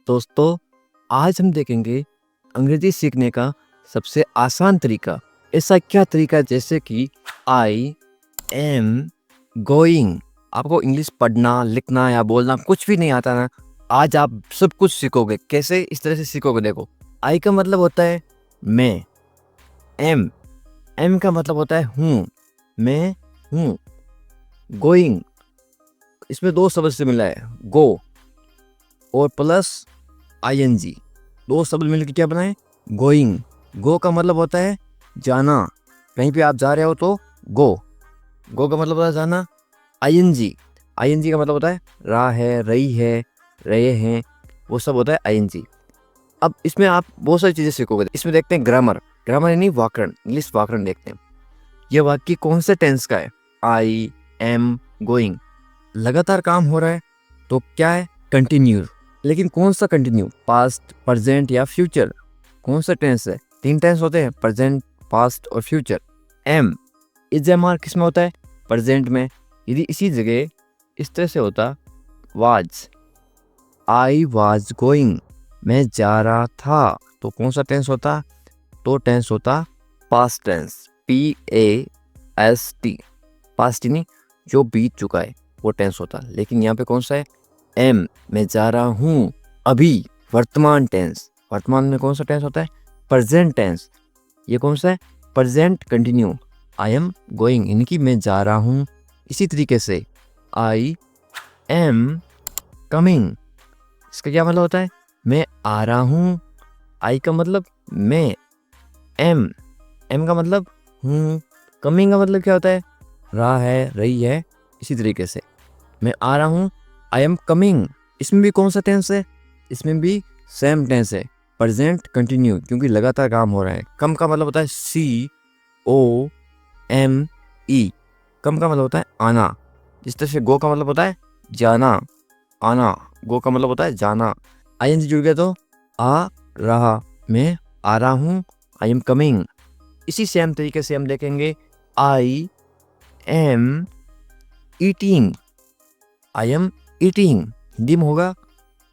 दोस्तों, आज हम देखेंगे अंग्रेजी सीखने का सबसे आसान तरीका। ऐसा क्या तरीका जैसे कि आई एम गोइंग। आपको इंग्लिश पढ़ना, लिखना या बोलना कुछ भी नहीं आता ना, आज आप सब कुछ सीखोगे। कैसे? इस तरह से सीखोगे। देखो, आई का मतलब होता है मैं, एम एम का मतलब होता है हूँ, मैं हूँ। गोइंग, इसमें दो शब्द से मिला है, गो और प्लस आईएनजी, दो शब्द मिलकर क्या बनाए? गोइंग। गो का मतलब होता है जाना, कहीं पे आप जा रहे हो तो गो का मतलब होता है जाना। आईएनजी का मतलब होता है रहा है, रही है, रहे हैं, वो सब होता है आईएनजी। अब इसमें आप बहुत सारी चीजें सीखोगे। इसमें देखते हैं ग्रामर यानी व्याकरण, इंग्लिश व्याकरण देखते हैं। यह वाक्य कौन से टेंस का है? आई एम गोइंग, लगातार काम हो रहा है तो क्या है? कंटिन्यू। लेकिन कौन सा कंटिन्यू? पास्ट, प्रेजेंट या फ्यूचर? कौन सा टेंस है? तीन टेंस होते हैं, प्रेजेंट, पास्ट और future. Am is am are किस में होता है? प्रेजेंट में। यदि इसी जगह इस तरह से होता वाज, आई वाज गोइंग, मैं जा रहा था, तो कौन सा टेंस होता? तो टेंस होता पास्ट टेंस, PAST, पास्ट नहीं, जो बीत चुका है वो टेंस होता। लेकिन यहाँ पे कौन सा है? एम, मैं जा रहा हूँ, अभी, वर्तमान टेंस। वर्तमान में कौन सा टेंस होता है? Present tense. ये कौन सा है? Present continue, I am going, यानी कि मैं जा रहा हूँ। इसी तरीके से आई एम कमिंग, इसका क्या मतलब होता है? मैं आ रहा हूँ। आई का मतलब मैं, एम का मतलब हूँ, कमिंग का मतलब क्या होता है? रहा है, रही है। इसी तरीके से मैं आ रहा हूँ, आई एम कमिंग। इसमें भी कौन सा टेंस है? इसमें भी सेम टेंस है, प्रेजेंट कंटिन्यू, क्योंकि लगातार काम हो रहा है। कम का मतलब होता है COME, कम का मतलब होता है आना। जिस तरह से गो का मतलब होता है जाना, आना, गो का मतलब होता है जाना। आईएनजी जुड़ गया तो आ रहा, मैं आ रहा हूँ, आई एम कमिंग। इसी सेम तरीके से हम देखेंगे I am eating, I am eating, Hindi में होगा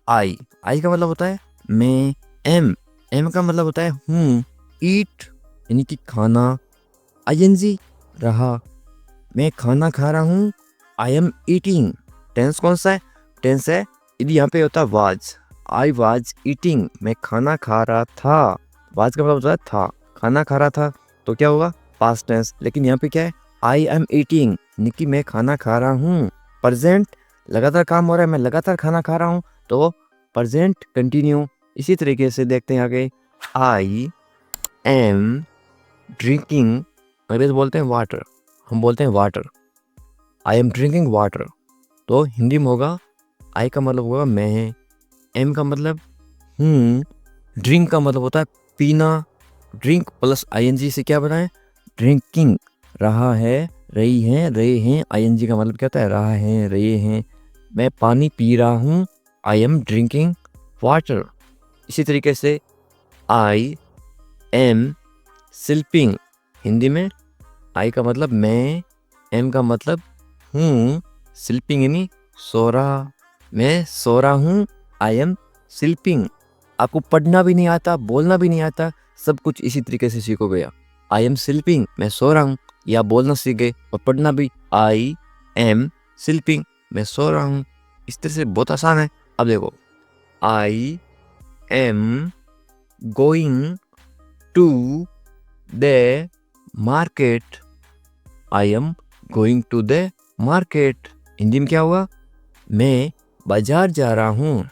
आई का मतलब होता है मैं, एम का मतलब होता है हूँ, ईट यानी कि खाना, आईएनजी रहा, मैं खाना खा रहा हूँ, आई एम ईटिंग। टेंस कौन सा है? टेंस है यदि यहाँ पे होता वाज, आई वाज ईटिंग, मैं खाना खा रहा था। वाज का मतलब होता है था, खाना खा रहा था, तो क्या होगा? Past tense. लेकिन यहाँ पे क्या है? आई एम ईटिंग, यानी कि मैं खाना खा रहा हूँ। प्रेजेंट, लगातार काम हो रहा है, मैं लगातार खाना खा रहा हूँ, तो प्रेजेंट कंटिन्यू। इसी तरीके से देखते हैं आगे, आई एम ड्रिंकिंग, अंग्रेज बोलते हैं वाटर, हम बोलते हैं water. I am drinking water, तो हिंदी में होगा आई का मतलब होगा मैं, एम का मतलब हूँ, ड्रिंक का मतलब होता है पीना। ड्रिंक प्लस आईएनजी से क्या बनाए? ड्रिंकिंग। रहा है, रही है, रहे हैं, आईएनजी का मतलब क्या होता है? रहा है, रहे हैं, मैं पानी पी रहा हूँ, आई एम ड्रिंकिंग वाटर। इसी तरीके से आई एम स्लीपिंग, हिंदी में आई का मतलब मैं, एम का मतलब हूँ, स्लीपिंग यानी सो रहा, मैं सो रहा हूँ, आई एम स्लीपिंग। आपको पढ़ना भी नहीं आता, बोलना भी नहीं आता, सब कुछ इसी तरीके से सीखोगे आप। आई एम स्लीपिंग, मैं सो रहा हूँ, या बोलना सीख गए, और पढ़ना भी आई एम स्लीपिंग, मैं सो रहा हूँ। इस तरह से बहुत आसान है। अब देखो, I am going to the market, I am going to the market, Hindi में क्या हुआ? मैं बाजार जा रहा हूँ।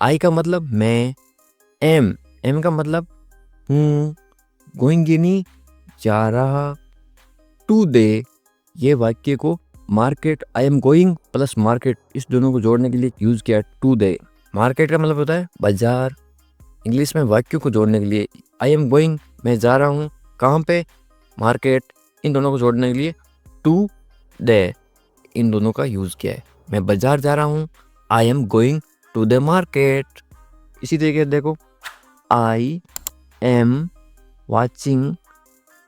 आई का मतलब मैं, एम का मतलब हूँ, गोइंग यानी जा रहा, टू दे, ये वाक्य को market, I am going plus market, इस दोनों को जोड़ने के लिए यूज किया टू दे। मार्केट का मतलब होता है बाजार। इंग्लिश में वाक्य को जोड़ने के लिए आई एम गोइंग, मैं जा रहा हूँ, कहाँ पे? मार्केट। इन दोनों को जोड़ने के लिए टू दे, इन दोनों का यूज किया है। मैं बाजार जा रहा हूँ, I am going to the market. इसी तरीके से देखो, I am watching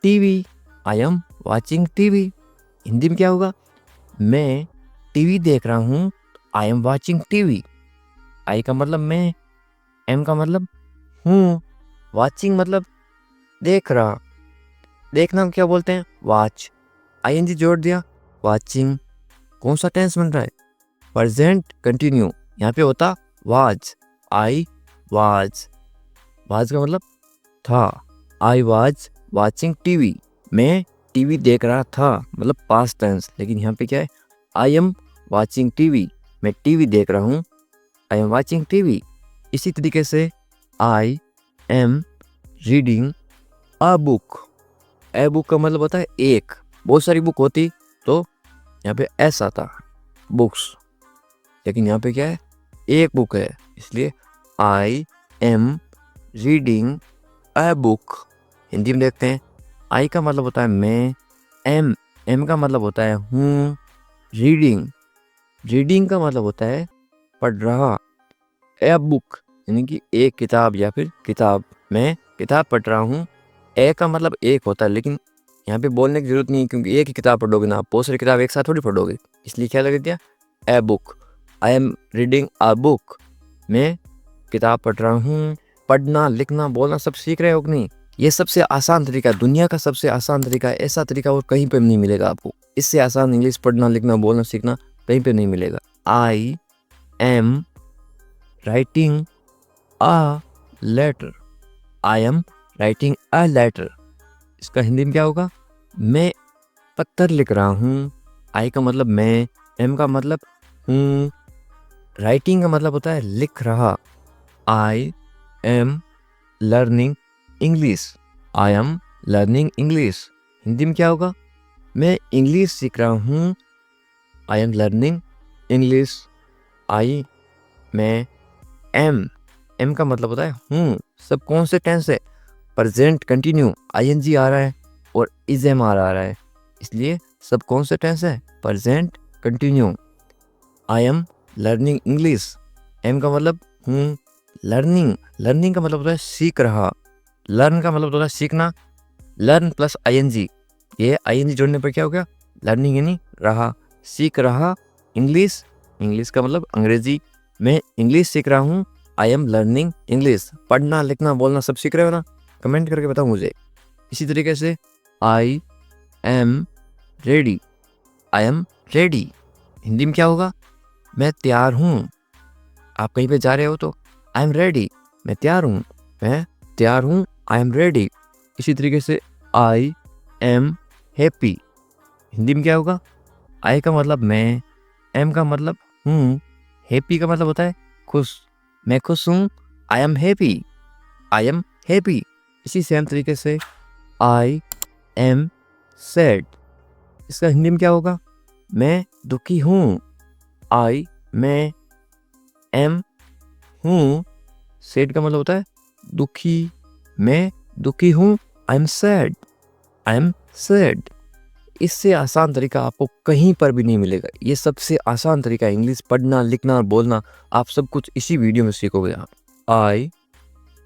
TV, I am watching TV, Hindi में क्या होगा? मैं टीवी देख रहा हूँ, I am watching TV. I का मतलब मैं, एम का मतलब हूँ, वाचिंग मतलब देख रहा, देखना क्या बोलते हैं, वाच, आईएनजी जोड़ दिया, वाचिंग। कौन सा टेंस बन रहा है, प्रेजेंट कंटिन्यू, यहाँ पे होता वाज, आई वाज, वाज का मतलब था, आई वाज वाचिंग टीवी, मैं टीवी देख रहा था, मतलब पास्ट टेंस। लेकिन यहाँ पे क्या है, आई एम वाचिंग टीवी, मैं टीवी देख रहा हूँ, आई एम वाचिंग टीवी। इसी तरीके से I am reading a book, a book का मतलब होता है एक, बहुत सारी बुक होती तो यहाँ पे एस आता बुक्स, लेकिन यहाँ पे क्या है, एक बुक है, इसलिए I am reading a book. Hindi में देखते हैं, आई का मतलब होता है मैं, एम का मतलब होता है हूँ, रीडिंग का मतलब होता है पढ़ रहा, ए बुक यानी कि एक किताब या फिर किताब, मैं किताब पढ़ रहा हूँ। ए का मतलब एक होता है, लेकिन यहाँ पे बोलने की जरूरत नहीं है, क्योंकि एक ही किताब पढ़ोगे ना, आप बहुत सारी किताब एक साथ थोड़ी पढ़ोगे, इसलिए क्या लगा दिया, a book, I am reading a book, मैं किताब पढ़ रहा हूँ। पढ़ना लिखना बोलना सब सीख रहे हो कि नहीं, ये सबसे आसान तरीका, दुनिया का सबसे आसान तरीका, ऐसा तरीका और कहीं पे नहीं मिलेगा आपको, इससे आसान इंग्लिश पढ़ना लिखना बोलना सीखना कहीं पे नहीं मिलेगा। I am writing a letter, I am writing a letter, इसका हिंदी में क्या होगा, मैं पत्र लिख रहा हूँ। आई का मतलब मैं, एम का मतलब हूँ, राइटिंग का मतलब होता है लिख रहा, आई am learning English, I am learning English, Hindi में क्या होगा, मैं इंग्लिश सीख रहा हूँ, आई एम लर्निंग इंग्लिश। आई मैं एम का मतलब होता है हूँ, सब कौन से टेंस है, प्रेजेंट कंटिन्यू, आईएनजी आ रहा है और इज एम आ रहा है, इसलिए सब कौन से टेंस है, present continue. I am learning English, am का मतलब हूँ, लर्निंग का मतलब होता है सीख रहा, लर्न का मतलब होता है सीखना, लर्न प्लस आईएनजी, ये आईएनजी जोड़ने पर क्या हो गया, लर्निंग यानी रहा, सीख रहा, इंग्लिश का मतलब अंग्रेजी, मैं इंग्लिश सीख रहा हूँ, आई एम लर्निंग इंग्लिश। पढ़ना लिखना बोलना सब सीख रहे हो ना, कमेंट करके बताओ मुझे। इसी तरीके से I am ready, I am ready, Hindi में क्या होगा, मैं तैयार हूँ, आप कहीं पे जा रहे हो तो आई एम रेडी, मैं तैयार हूँ, आई एम रेडी। इसी तरीके से आई एम हैप्पी, हिंदी में क्या होगा, आई का मतलब मैं, एम का मतलब हूँ, हैप्पी का मतलब होता है खुश, मैं खुश हूँ, I am happy, I am happy. इसी सेम तरीके से आई एम सैड, इसका हिंदी में क्या होगा, मैं दुखी हूँ, मैं एम हूँ, सैड का मतलब होता है दुखी, मैं दुखी हूँ, आई एम सैड। इससे आसान तरीका आपको कहीं पर भी नहीं मिलेगा, ये सबसे आसान तरीका है इंग्लिश पढ़ना लिखना और बोलना, आप सब कुछ इसी वीडियो में सीखोगे आप। आई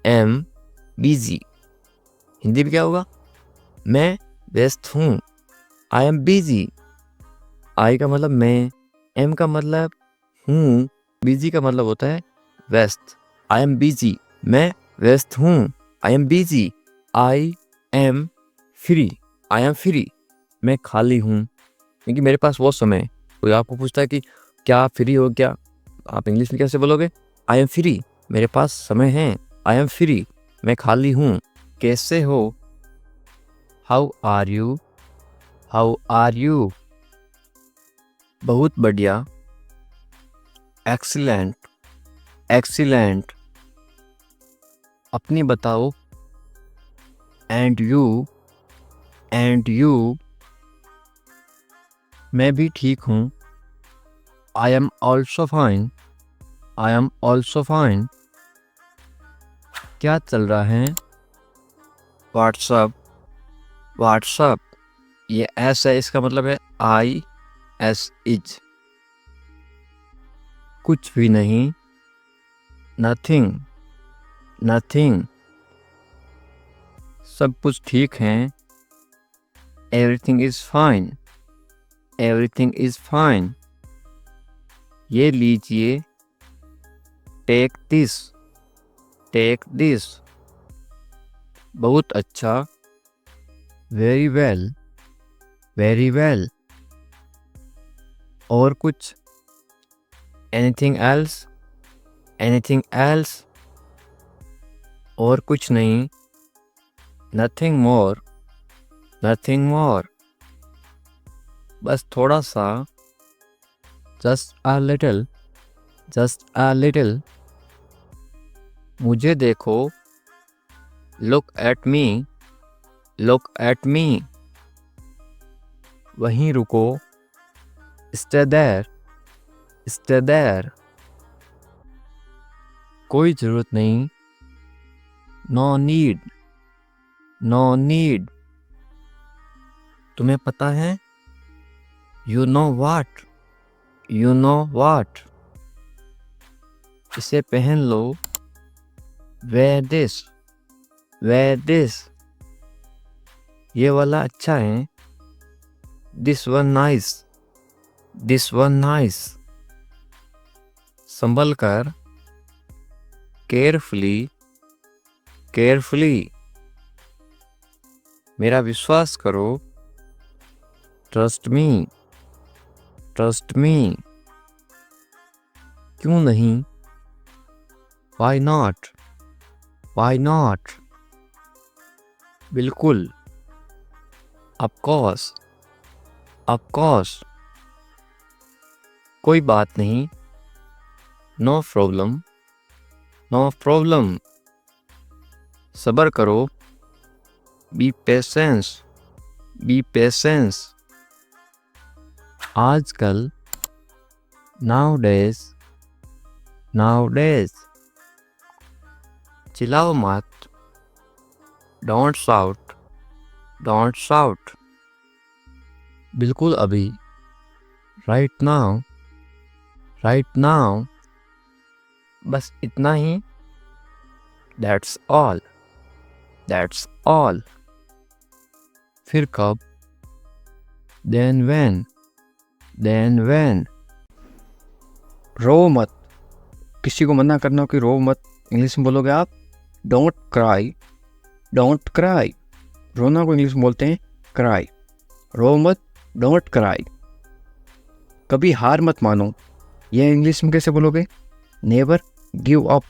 एम बिजी, हिंदी में क्या होगा, मैं व्यस्त हूँ, आई एम बिजी, आई का मतलब मैं, एम का मतलब हूँ, बिजी का मतलब होता है व्यस्त, आई एम बिजी, मैं व्यस्त हूँ, I am busy. I am free, मैं खाली हूँ, क्योंकि मेरे पास वो समय है। कोई आपको पूछता है कि क्या आप फ्री हो क्या, आप इंग्लिश में कैसे बोलोगे, आई एम फ्री, मेरे पास समय है, आई एम फ्री, मैं खाली हूँ। कैसे हो, हाउ आर यू, बहुत बढ़िया, एक्सीलेंट, अपनी बताओ, एंड यू, मैं भी ठीक हूँ, आई एम ऑल्सो फाइन, क्या चल रहा है, व्हाट्सअप, ये एस है, इसका मतलब है आई एस इज, कुछ भी नहीं, नथिंग, सब कुछ ठीक है, एवरीथिंग इज फाइन, ये लीजिए, टेक दिस, टेक दिस, बहुत अच्छा, वेरी वेल, वेरी वेल, और कुछ, एनीथिंग एल्स, एनीथिंग एल्स, और कुछ नहीं, नथिंग मोर, नथिंग मोर, बस थोड़ा सा, just a little, just a little, मुझे देखो, look at me, look at मी, वहीं रुको, स्टे देयर, स्टे देयर, कोई जरूरत नहीं, नो नीड, नो नीड, तुम्हें पता है, you know what, you know what, इसे पहन लो, वेयर दिस, वेयर दिस, ये वाला अच्छा है, this one nice, this one nice, संभल कर, केयरफुली, केयरफुली, मेरा विश्वास करो, ट्रस्ट मी, ट्रस्ट मी, क्यों नहीं, वाई नॉट, वाई नॉट, बिल्कुल, ऑफ कोर्स, ऑफ कोर्स, कोई बात नहीं, नो प्रॉब्लम, नो प्रॉब्लम, सब्र करो, बी पेशेंस, बी पेशेंस, आजकल, नाउडेज, नाउडेज, चिल्लाओ मत, डोंट शाउट, डोंट शाउट, बिल्कुल अभी, राइट नाउ, राइट नाउ, बस इतना ही, दैट्स ऑल, दैट्स ऑल, फिर कब, देन व्हेन, देन व्हेन, रो मत, किसी को मना करना हो कि रो मत, इंग्लिश में बोलोगे आप, डोंट क्राई, डोंट क्राई, रोना को इंग्लिश में बोलते हैं क्राई, रो मत, डोंट क्राई, कभी हार मत मानो, यह इंग्लिश में कैसे बोलोगे, never give up,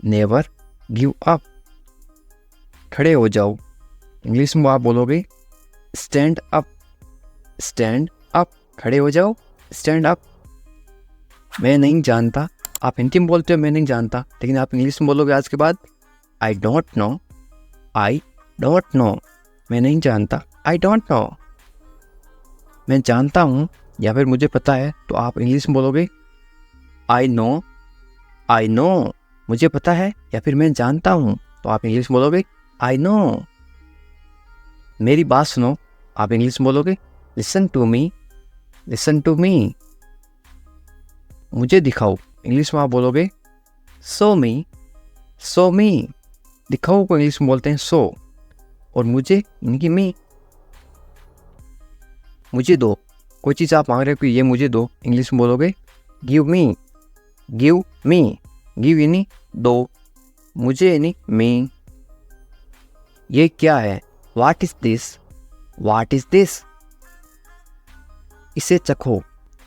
never give up, खड़े हो जाओ, इंग्लिश में आप बोलोगे स्टैंड अप, स्टैंड अप, खड़े हो जाओ, स्टैंड अप, मैं नहीं जानता, आप हिंदी में बोलते हो मैं नहीं जानता, लेकिन आप इंग्लिश में बोलोगे आज के बाद, आई don't know, I don't no, मैं नहीं जानता, आई डोंट नो, मैं जानता हूँ या फिर मुझे पता है, तो आप इंग्लिश में बोलोगे आई नो, आई नो, मुझे पता है या फिर मैं जानता हूँ, तो आप इंग्लिश में बोलोगे आई नो, मेरी बात सुनो, आप इंग्लिश में बोलोगे listen to me, listen to me, मुझे दिखाओ, इंग्लिश में आप बोलोगे शो मी, शो मी, दिखाओ को इंग्लिश में बोलते हैं शो, और मुझे इनकी मी, मुझे दो, कोई चीज़ आप मांग रहे हो कि ये मुझे दो, इंग्लिश में बोलोगे give me, give me, give यानी दो, मुझे यानी मी, ये क्या है, what is this, what is this, इसे चखो,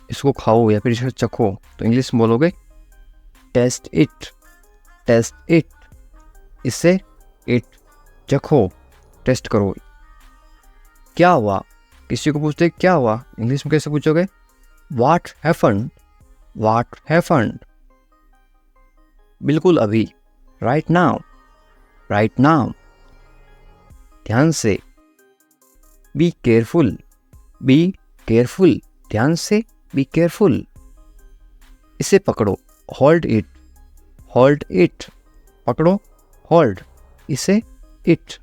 इसको खाओ या फिर इसे चखो, तो इंग्लिश में बोलोगे टेस्ट इट, टेस्ट इट, इसे इट, चखो, टेस्ट करो, क्या हुआ, किसी को पूछते क्या हुआ, इंग्लिश में कैसे पूछोगे, व्हाट हैपेंड, व्हाट हैपेंड, बिल्कुल अभी, राइट नाउ, राइट नाउ, ध्यान से, बी केयरफुल, बी केयरफुल, ध्यान से, बी केयरफुल, इसे पकड़ो, होल्ड इट, होल्ड इट, पकड़ो, होल्ड, इसे इट,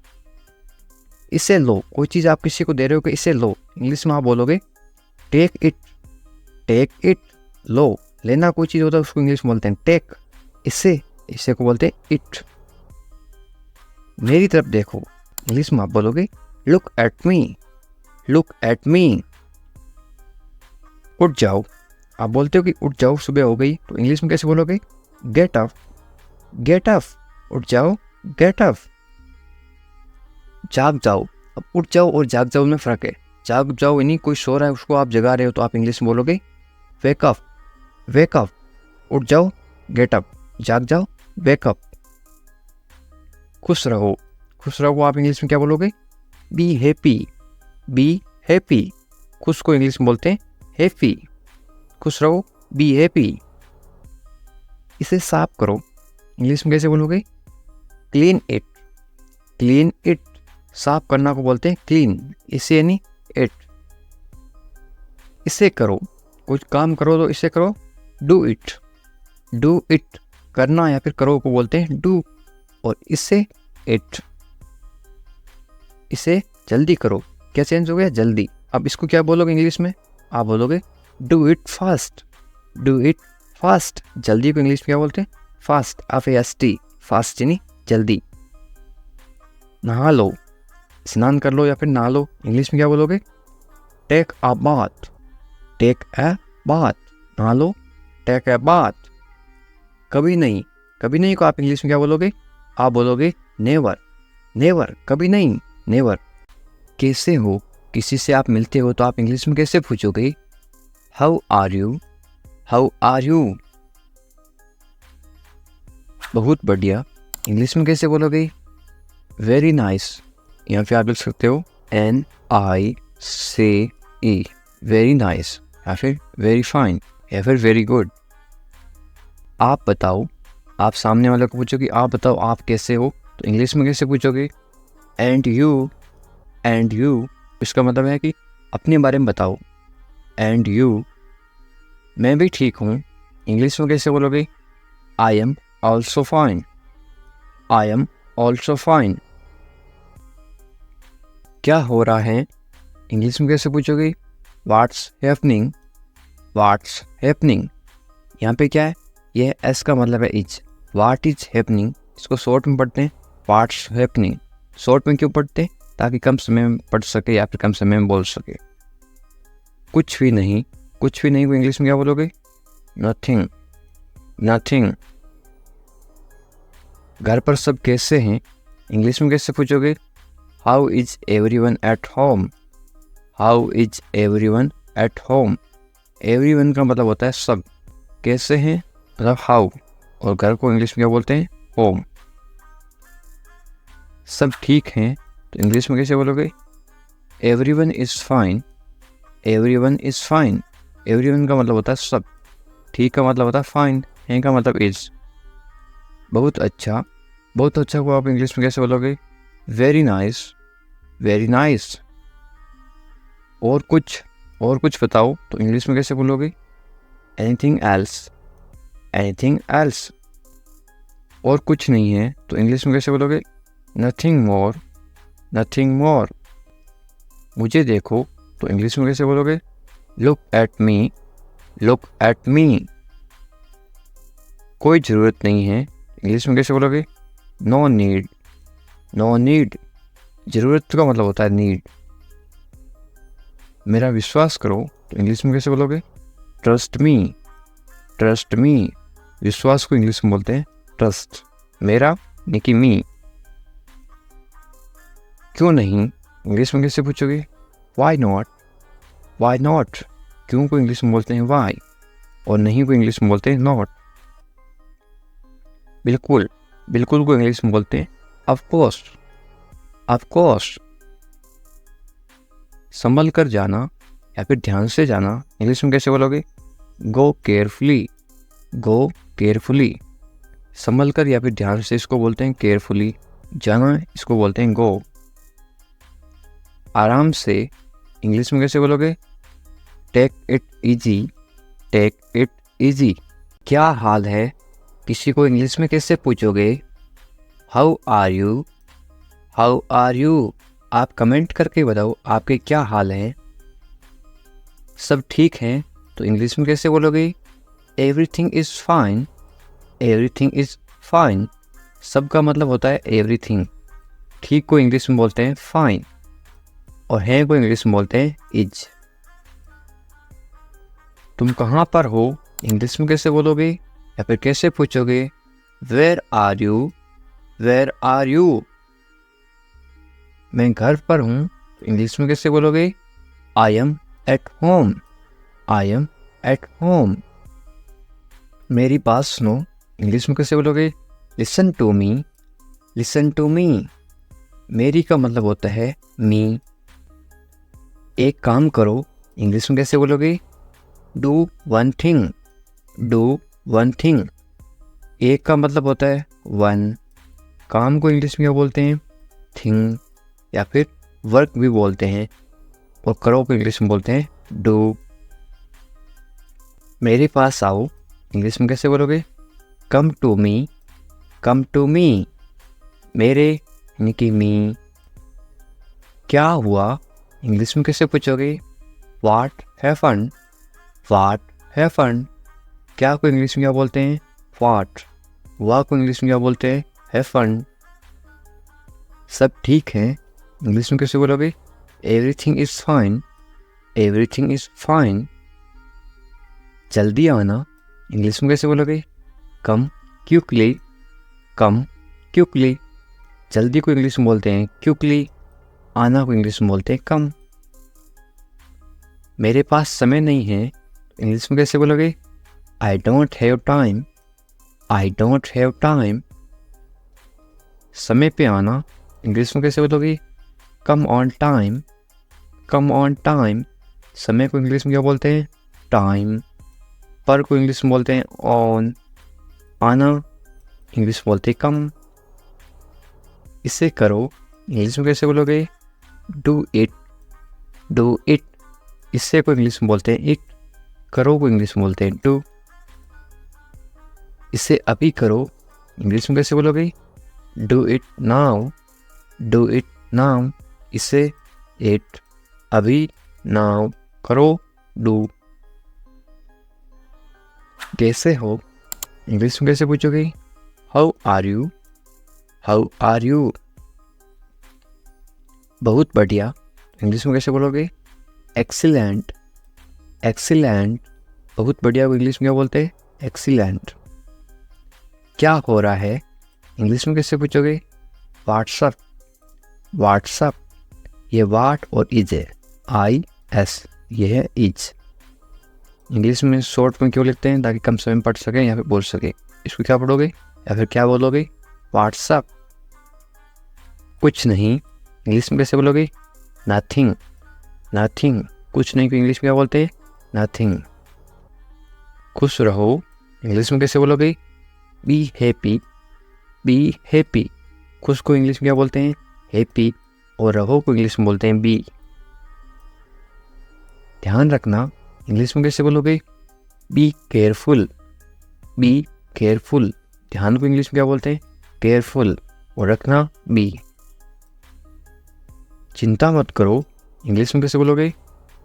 इसे लो, कोई चीज़ आप किसी को दे रहे हो कि इसे लो, इंग्लिश में आप बोलोगे टेक इट, टेक इट, लो, लेना कोई चीज़ होता है उसको इंग्लिश में बोलते हैं टेक, इसे, इसे को बोलते हैं इट, मेरी तरफ देखो, इंग्लिश में आप बोलोगे look at me, look at मी, उठ जाओ, आप बोलते हो कि उठ जाओ सुबह हो गई, तो इंग्लिश में कैसे बोलोगे गेट अप, गेट अप, उठ जाओ, गेट अप। जाग जाओ, अब उठ जाओ और जाग जाओ में फ़र्क है। जाग जाओ यानी कोई सो रहा है उसको आप जगा रहे हो तो आप इंग्लिश में बोलोगे वेक अप, वेक अप। उठ जाओ, गेट अप। जाग जाओ, वेक अप। खुश रहो, खुश रहो को आप इंग्लिश में क्या बोलोगे? Be happy, be happy. खुश को इंग्लिश में बोलते हैं हैप्पी। खुश रहो, बी हैप्पी। इसे साफ करो, इंग्लिश में कैसे बोलोगे? Clean it, clean it. साफ करना को बोलते हैं क्लीन, इसे यानी इट। इसे करो, कुछ काम करो तो इसे करो, डू इट, डू इट। करना या फिर करो को बोलते हैं डू, और इसे इट। इसे जल्दी करो, क्या चेंज हो गया? जल्दी। अब इसको क्या बोलोगे इंग्लिश में? आप बोलोगे do it fast, do it fast. जल्दी को इंग्लिश में क्या बोलते हैं? फास्ट, FAST, फास्ट यानी जल्दी। नहा लो, स्नान कर लो या फिर नहा लो, इंग्लिश में क्या बोलोगे? Take a bath, take a bath. नहा लो, टेक अ बाथ। कभी नहीं, कभी नहीं को आप इंग्लिश में क्या बोलोगे? आप बोलोगे नेवर, नेवर। कभी नहीं, नेवर। कैसे हो, किसी से आप मिलते हो तो आप इंग्लिश में कैसे पूछोगे? How are you, how are you. बहुत बढ़िया, इंग्लिश में कैसे बोलोगे? Very nice. यहाँ पे आप लिख सकते हो NICE, वेरी नाइस, या फिर वेरी फाइन, या फिर वेरी गुड। आप बताओ, आप सामने वाले को पूछोगे आप बताओ आप कैसे हो, तो इंग्लिश में कैसे पूछोगे? And you, and you. इसका मतलब है कि अपने बारे में बताओ। एंड यू, मैं भी ठीक हूँ, इंग्लिश में कैसे बोलोगे? I am also fine, I am also fine. क्या हो रहा है, इंग्लिश में कैसे पूछोगे? What's happening, what's happening. यहाँ पे क्या है? यह एस का मतलब है इज। व्हाट इज हैपनिंग, इसको शॉर्ट में पढ़ते हैं व्हाट्स हैपनिंग। शॉर्ट में क्यों पढ़ते हैं? ताकि कम समय में पढ़ सके या फिर कम समय में बोल सके। कुछ भी नहीं, कुछ भी नहीं को इंग्लिश में क्या बोलोगे? Nothing, nothing. घर पर सब कैसे हैं, इंग्लिश में कैसे पूछोगे? How is everyone at home, how is everyone at home. Everyone का मतलब होता है सब, कैसे हैं मतलब हाउ, और घर को इंग्लिश में क्या बोलते हैं? होम। सब ठीक हैं तो इंग्लिश में कैसे बोलोगे? Everyone is fine, everyone is fine. Everyone का मतलब होता है सब, ठीक का मतलब होता है फाइन, है का मतलब इज। बहुत अच्छा, बहुत अच्छा को आप इंग्लिश में कैसे बोलोगे? Very nice, very nice. और कुछ बताओ तो इंग्लिश में कैसे बोलोगे? Anything else, anything else. और कुछ नहीं है तो इंग्लिश में कैसे बोलोगे? Nothing more, nothing more. मुझे देखो तो इंग्लिश में कैसे बोलोगे? Look at me, look at me. कोई ज़रूरत नहीं है, इंग्लिश में कैसे बोलोगे? No need, no need. ज़रूरत का मतलब होता है नीड। मेरा विश्वास करो तो इंग्लिश में कैसे बोलोगे? Trust me, trust me. विश्वास को इंग्लिश में बोलते हैं ट्रस्ट। मेरा यानी कि मी। क्यों नहीं, इंग्लिश में कैसे पूछोगे? Why not, why not. क्यों को इंग्लिश में बोलते हैं वाई, और नहीं को इंग्लिश में बोलते हैं नॉट। बिल्कुल, बिल्कुल को इंग्लिश में बोलते हैं ऑफ कोर्स, ऑफ कोर्स। संभल कर जाना या फिर ध्यान से जाना, इंग्लिश में कैसे बोलोगे? गो केयरफुली, गो केयरफुली। संभल कर या फिर ध्यान से इसको बोलते हैं केयरफुली। जाना इसको बोलते हैं गो। आराम से, इंग्लिश में कैसे बोलोगे? Take it easy, take it easy. क्या हाल है, किसी को इंग्लिश में कैसे पूछोगे? How are you, how are you. आप कमेंट करके बताओ आपके क्या हाल है। सब ठीक हैं तो इंग्लिश में कैसे बोलोगे? Everything is fine, everything is fine. सब का मतलब होता है एवरीथिंग। ठीक को इंग्लिश में बोलते हैं फाइन, और है को इंग्लिश में बोलते हैं इज। तुम कहाँ पर हो, इंग्लिश में कैसे बोलोगे या फिर कैसे पूछोगे? Where are you, where are you? मैं घर पर हूँ, इंग्लिश में कैसे बोलोगे? I am at home, I am at home. मेरी बात सुनो, इंग्लिश में कैसे बोलोगे? Listen to me, listen to me. मेरी का मतलब होता है मी। एक काम करो, इंग्लिश में कैसे बोलोगे? Do one thing, do one thing. एक का मतलब होता है वन। काम को इंग्लिश में क्या बोलते हैं? थिंग, या फिर वर्क भी बोलते हैं। और करो को इंग्लिश में बोलते हैं डू। मेरे पास आओ, इंग्लिश में कैसे बोलोगे? Come to me, come to me. मेरे यानी कि मी। क्या हुआ, इंग्लिश में कैसे पूछोगे? What happened, what happened. क्या को इंग्लिश में क्या बोलते हैं? व्हाट। हुआ को इंग्लिश में क्या बोलते हैं? हैपेंड। सब ठीक है, इंग्लिश में कैसे बोलोगे? Everything is fine, everything is fine. जल्दी आना, इंग्लिश में कैसे बोलोगे? कम क्विकली, कम क्विकली। जल्दी को इंग्लिश में बोलते हैं क्विकली, आना को इंग्लिश में बोलते हैं कम। मेरे पास समय नहीं है, इंग्लिश में कैसे बोलोगे? I don't have time, I don't have time. समय पे आना, इंग्लिश में कैसे बोलोगे? Come on time, come on time. समय को इंग्लिश में क्या बोलते हैं? टाइम। पर को इंग्लिश में बोलते हैं ऑन। आना इंग्लिश में बोलते हैं कम। इसे करो, इंग्लिश में कैसे बोलोगे? Do it, do it. इससे को इंग्लिश में बोलते हैं इट। करो को इंग्लिश में बोलते हैं डू। इसे अभी करो, इंग्लिश में कैसे बोलोगे? Do it now, do it now. इसे इट, अभी, नाउ, करो, डू। कैसे हो, इंग्लिश में कैसे पूछोगे? How are you, how are you. बहुत बढ़िया, इंग्लिश में कैसे बोलोगे? Excellent, excellent. बहुत बढ़िया को इंग्लिश में क्या बोलते हैं? एक्सीलेंट। क्या हो रहा है, इंग्लिश में कैसे पूछोगे? What's up, what's up. ये वाट और इज है, आई एस, ये है इज। इंग्लिश में शॉर्ट में क्यों लिखते हैं? ताकि कम समय में पढ़ सकें या फिर बोल सके। इसको क्या पढ़ोगे या फिर क्या बोलोगे? व्हाट्सअप। कुछ नहीं, इंग्लिश में कैसे बोलोगे? Nothing, nothing. कुछ नहीं को इंग्लिश में क्या बोलते हैं? नथिंग। खुश रहो, इंग्लिश में कैसे बोलोगे? Be happy, be happy. खुश को इंग्लिश में क्या बोलते हैं? हैप्पी। और रहो को इंग्लिश में बोलते हैं बी। ध्यान रखना, इंग्लिश में कैसे बोलोगे? Be careful, be careful. ध्यान को इंग्लिश में क्या बोलते हैं? केयरफुल। और रखना बी। चिंता मत करो, इंग्लिश में कैसे बोलोगे?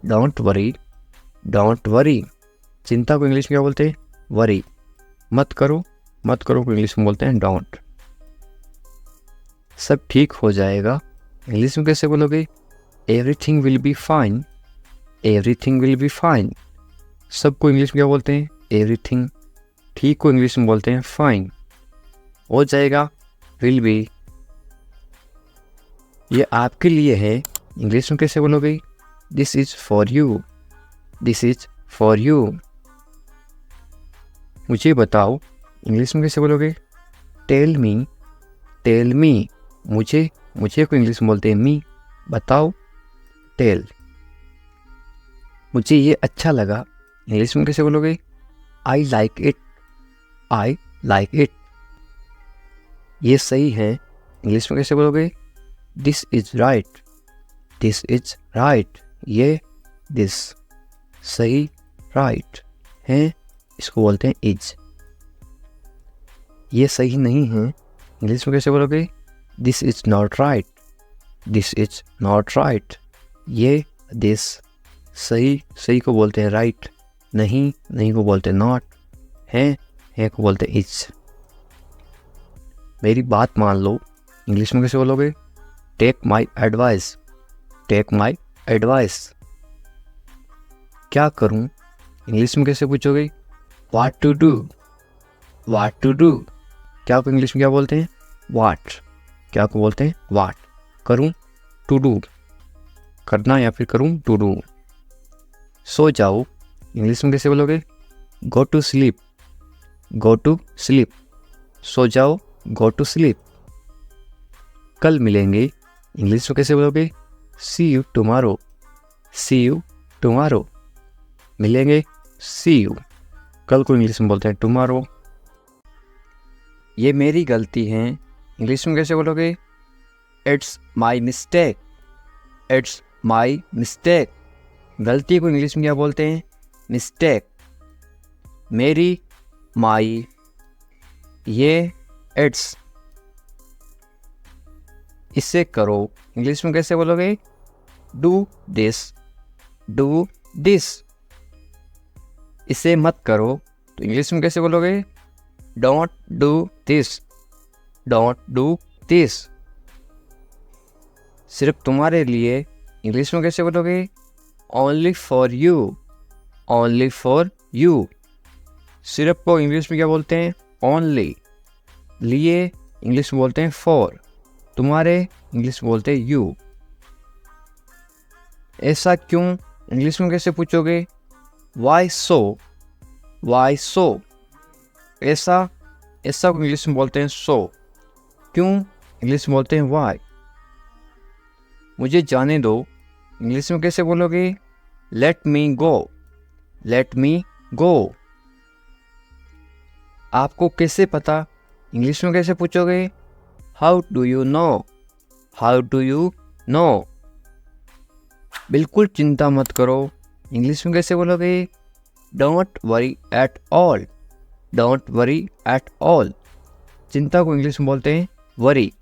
Don't worry, don't worry. चिंता को इंग्लिश में क्या बोलते हैं? वरी। मत करो, मत करो को इंग्लिश में बोलते हैं डोंट। सब ठीक हो जाएगा, इंग्लिश में कैसे बोलोगे? Everything will be fine, everything will be fine. सबको इंग्लिश में क्या बोलते हैं? एवरीथिंग। ठीक को इंग्लिश में बोलते हैं फाइन। हो जाएगा विल बी। ये आपके लिए है, इंग्लिश में कैसे बोलोगे? This is for you, this is for you. मुझे बताओ, इंग्लिश में कैसे बोलोगे? Tell me, tell me. मुझे, मुझे को इंग्लिश में बोलते हैं मी। बताओ, टेल। मुझे ये अच्छा लगा, इंग्लिश में कैसे बोलोगे? I like it, I like it. ये सही है, इंग्लिश में कैसे बोलोगे? This is right, this is right. ये दिस, सही, राइट है, इसको बोलते हैं इज। ये सही नहीं है, इंग्लिश में कैसे बोलोगे? This is not right, this is not right. ये दिस, सही, सही को बोलते हैं राइट, नहीं, नहीं को बोलते हैं नॉट, है को बोलते हैं इज। मेरी बात मान लो, इंग्लिश में कैसे बोलोगे? Take my advice, take my advice. क्या करूं, इंग्लिश में कैसे पूछोगे? What to do, what to do. क्या आप इंग्लिश में क्या बोलते हैं? वाट, क्या को बोलते हैं वाट। करूं, टू डू, करना या फिर करूं टू डू। सो जाओ, इंग्लिश में कैसे बोलोगे? Go to sleep, go to sleep. सो जाओ, गो टू स्लीप। कल मिलेंगे, इंग्लिश में कैसे बोलोगे? See you tomorrow, see you tomorrow. मिलेंगे, सी यू। कल को इंग्लिश में बोलते हैं टुमारो। ये मेरी गलती है, इंग्लिश में कैसे बोलोगे? It's my mistake, it's my mistake. गलती को इंग्लिश में क्या बोलते हैं? मिस्टेक। मेरी, माई, ये, इट्स। इसे करो, इंग्लिश में कैसे बोलोगे? Do this, do this. इसे मत करो, तो इंग्लिश में कैसे बोलोगे? Don't do this, don't do this. सिर्फ तुम्हारे लिए, इंग्लिश में कैसे बोलोगे? Only for you, only for you. सिर्फ को इंग्लिश में क्या बोलते हैं? ओनली। लिए इंग्लिश में बोलते हैं फॉर। तुम्हारे इंग्लिश में बोलते हैं यू। ऐसा क्यों, इंग्लिश में कैसे पूछोगे? वाई सो, वाई सो। ऐसा, ऐसा को इंग्लिश में बोलते हैं सो। क्यों, इंग्लिश में बोलते हैं वाई। मुझे जाने दो, इंग्लिश में कैसे बोलोगे? लेट मी गो, लेट मी गो। आपको कैसे पता, इंग्लिश में कैसे पूछोगे? How do you no, how do you no. बिल्कुल चिंता मत करो, इंग्लिश में कैसे बोलोगे? Don't worry at all, don't worry at all. चिंता को इंग्लिश में बोलते हैं वरी।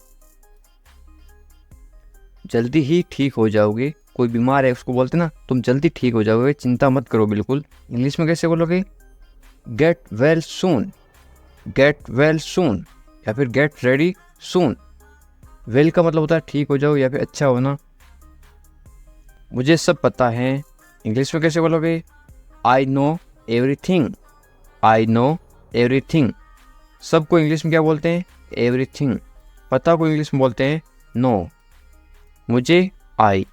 जल्दी ही ठीक हो जाओगे, कोई बीमार है उसको बोलते ना तुम जल्दी ठीक हो जाओगे, चिंता मत करो बिल्कुल। इंग्लिश में कैसे बोलोगे? Get well soon, get well soon, या फिर गेट रेडी सून। वेल का मतलब होता है ठीक हो जाओ या फिर अच्छा होना। मुझे सब पता है, इंग्लिश में कैसे बोलोगे? I know everything, I know everything. सबको इंग्लिश में क्या बोलते हैं? एवरीथिंग। पता को इंग्लिश में बोलते हैं नो। मुझे, आई।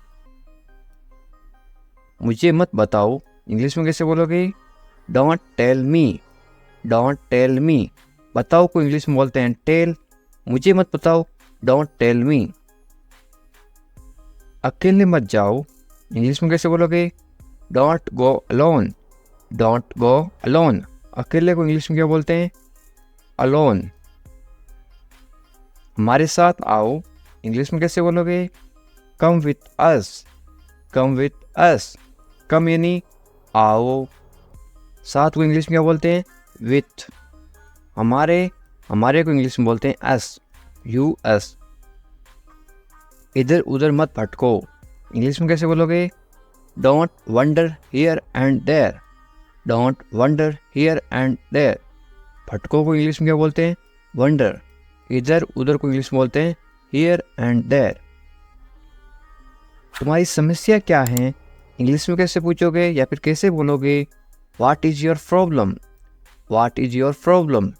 मुझे मत बताओ, इंग्लिश में कैसे बोलोगे? Don't tell me, don't tell me. बताओ को इंग्लिश में बोलते हैं टेल। मुझे मत बताओ, डोंट टेल मी। अकेले मत जाओ, इंग्लिश में कैसे बोलोगे? Don't go alone, don't go alone. अकेले को इंग्लिश में क्या बोलते हैं? अलोन। हमारे साथ आओ, इंग्लिश में कैसे बोलोगे? Come with us, come with us. कम यानी आओ, साथ को इंग्लिश में क्या बोलते हैं? विथ। हमारे, हमारे को इंग्लिश में बोलते हैं अस, यू अस। इधर उधर मत भटको, इंग्लिश में कैसे बोलोगे? Don't wander here and there, don't wander here and there. भटको को इंग्लिश में क्या बोलते हैं? वंडर। इधर उधर को इंग्लिश में बोलते हैं हियर एंड देयर। तुम्हारी समस्या क्या है, इंग्लिश में कैसे पूछोगे या फिर कैसे बोलोगे? What is your problem, what is your problem.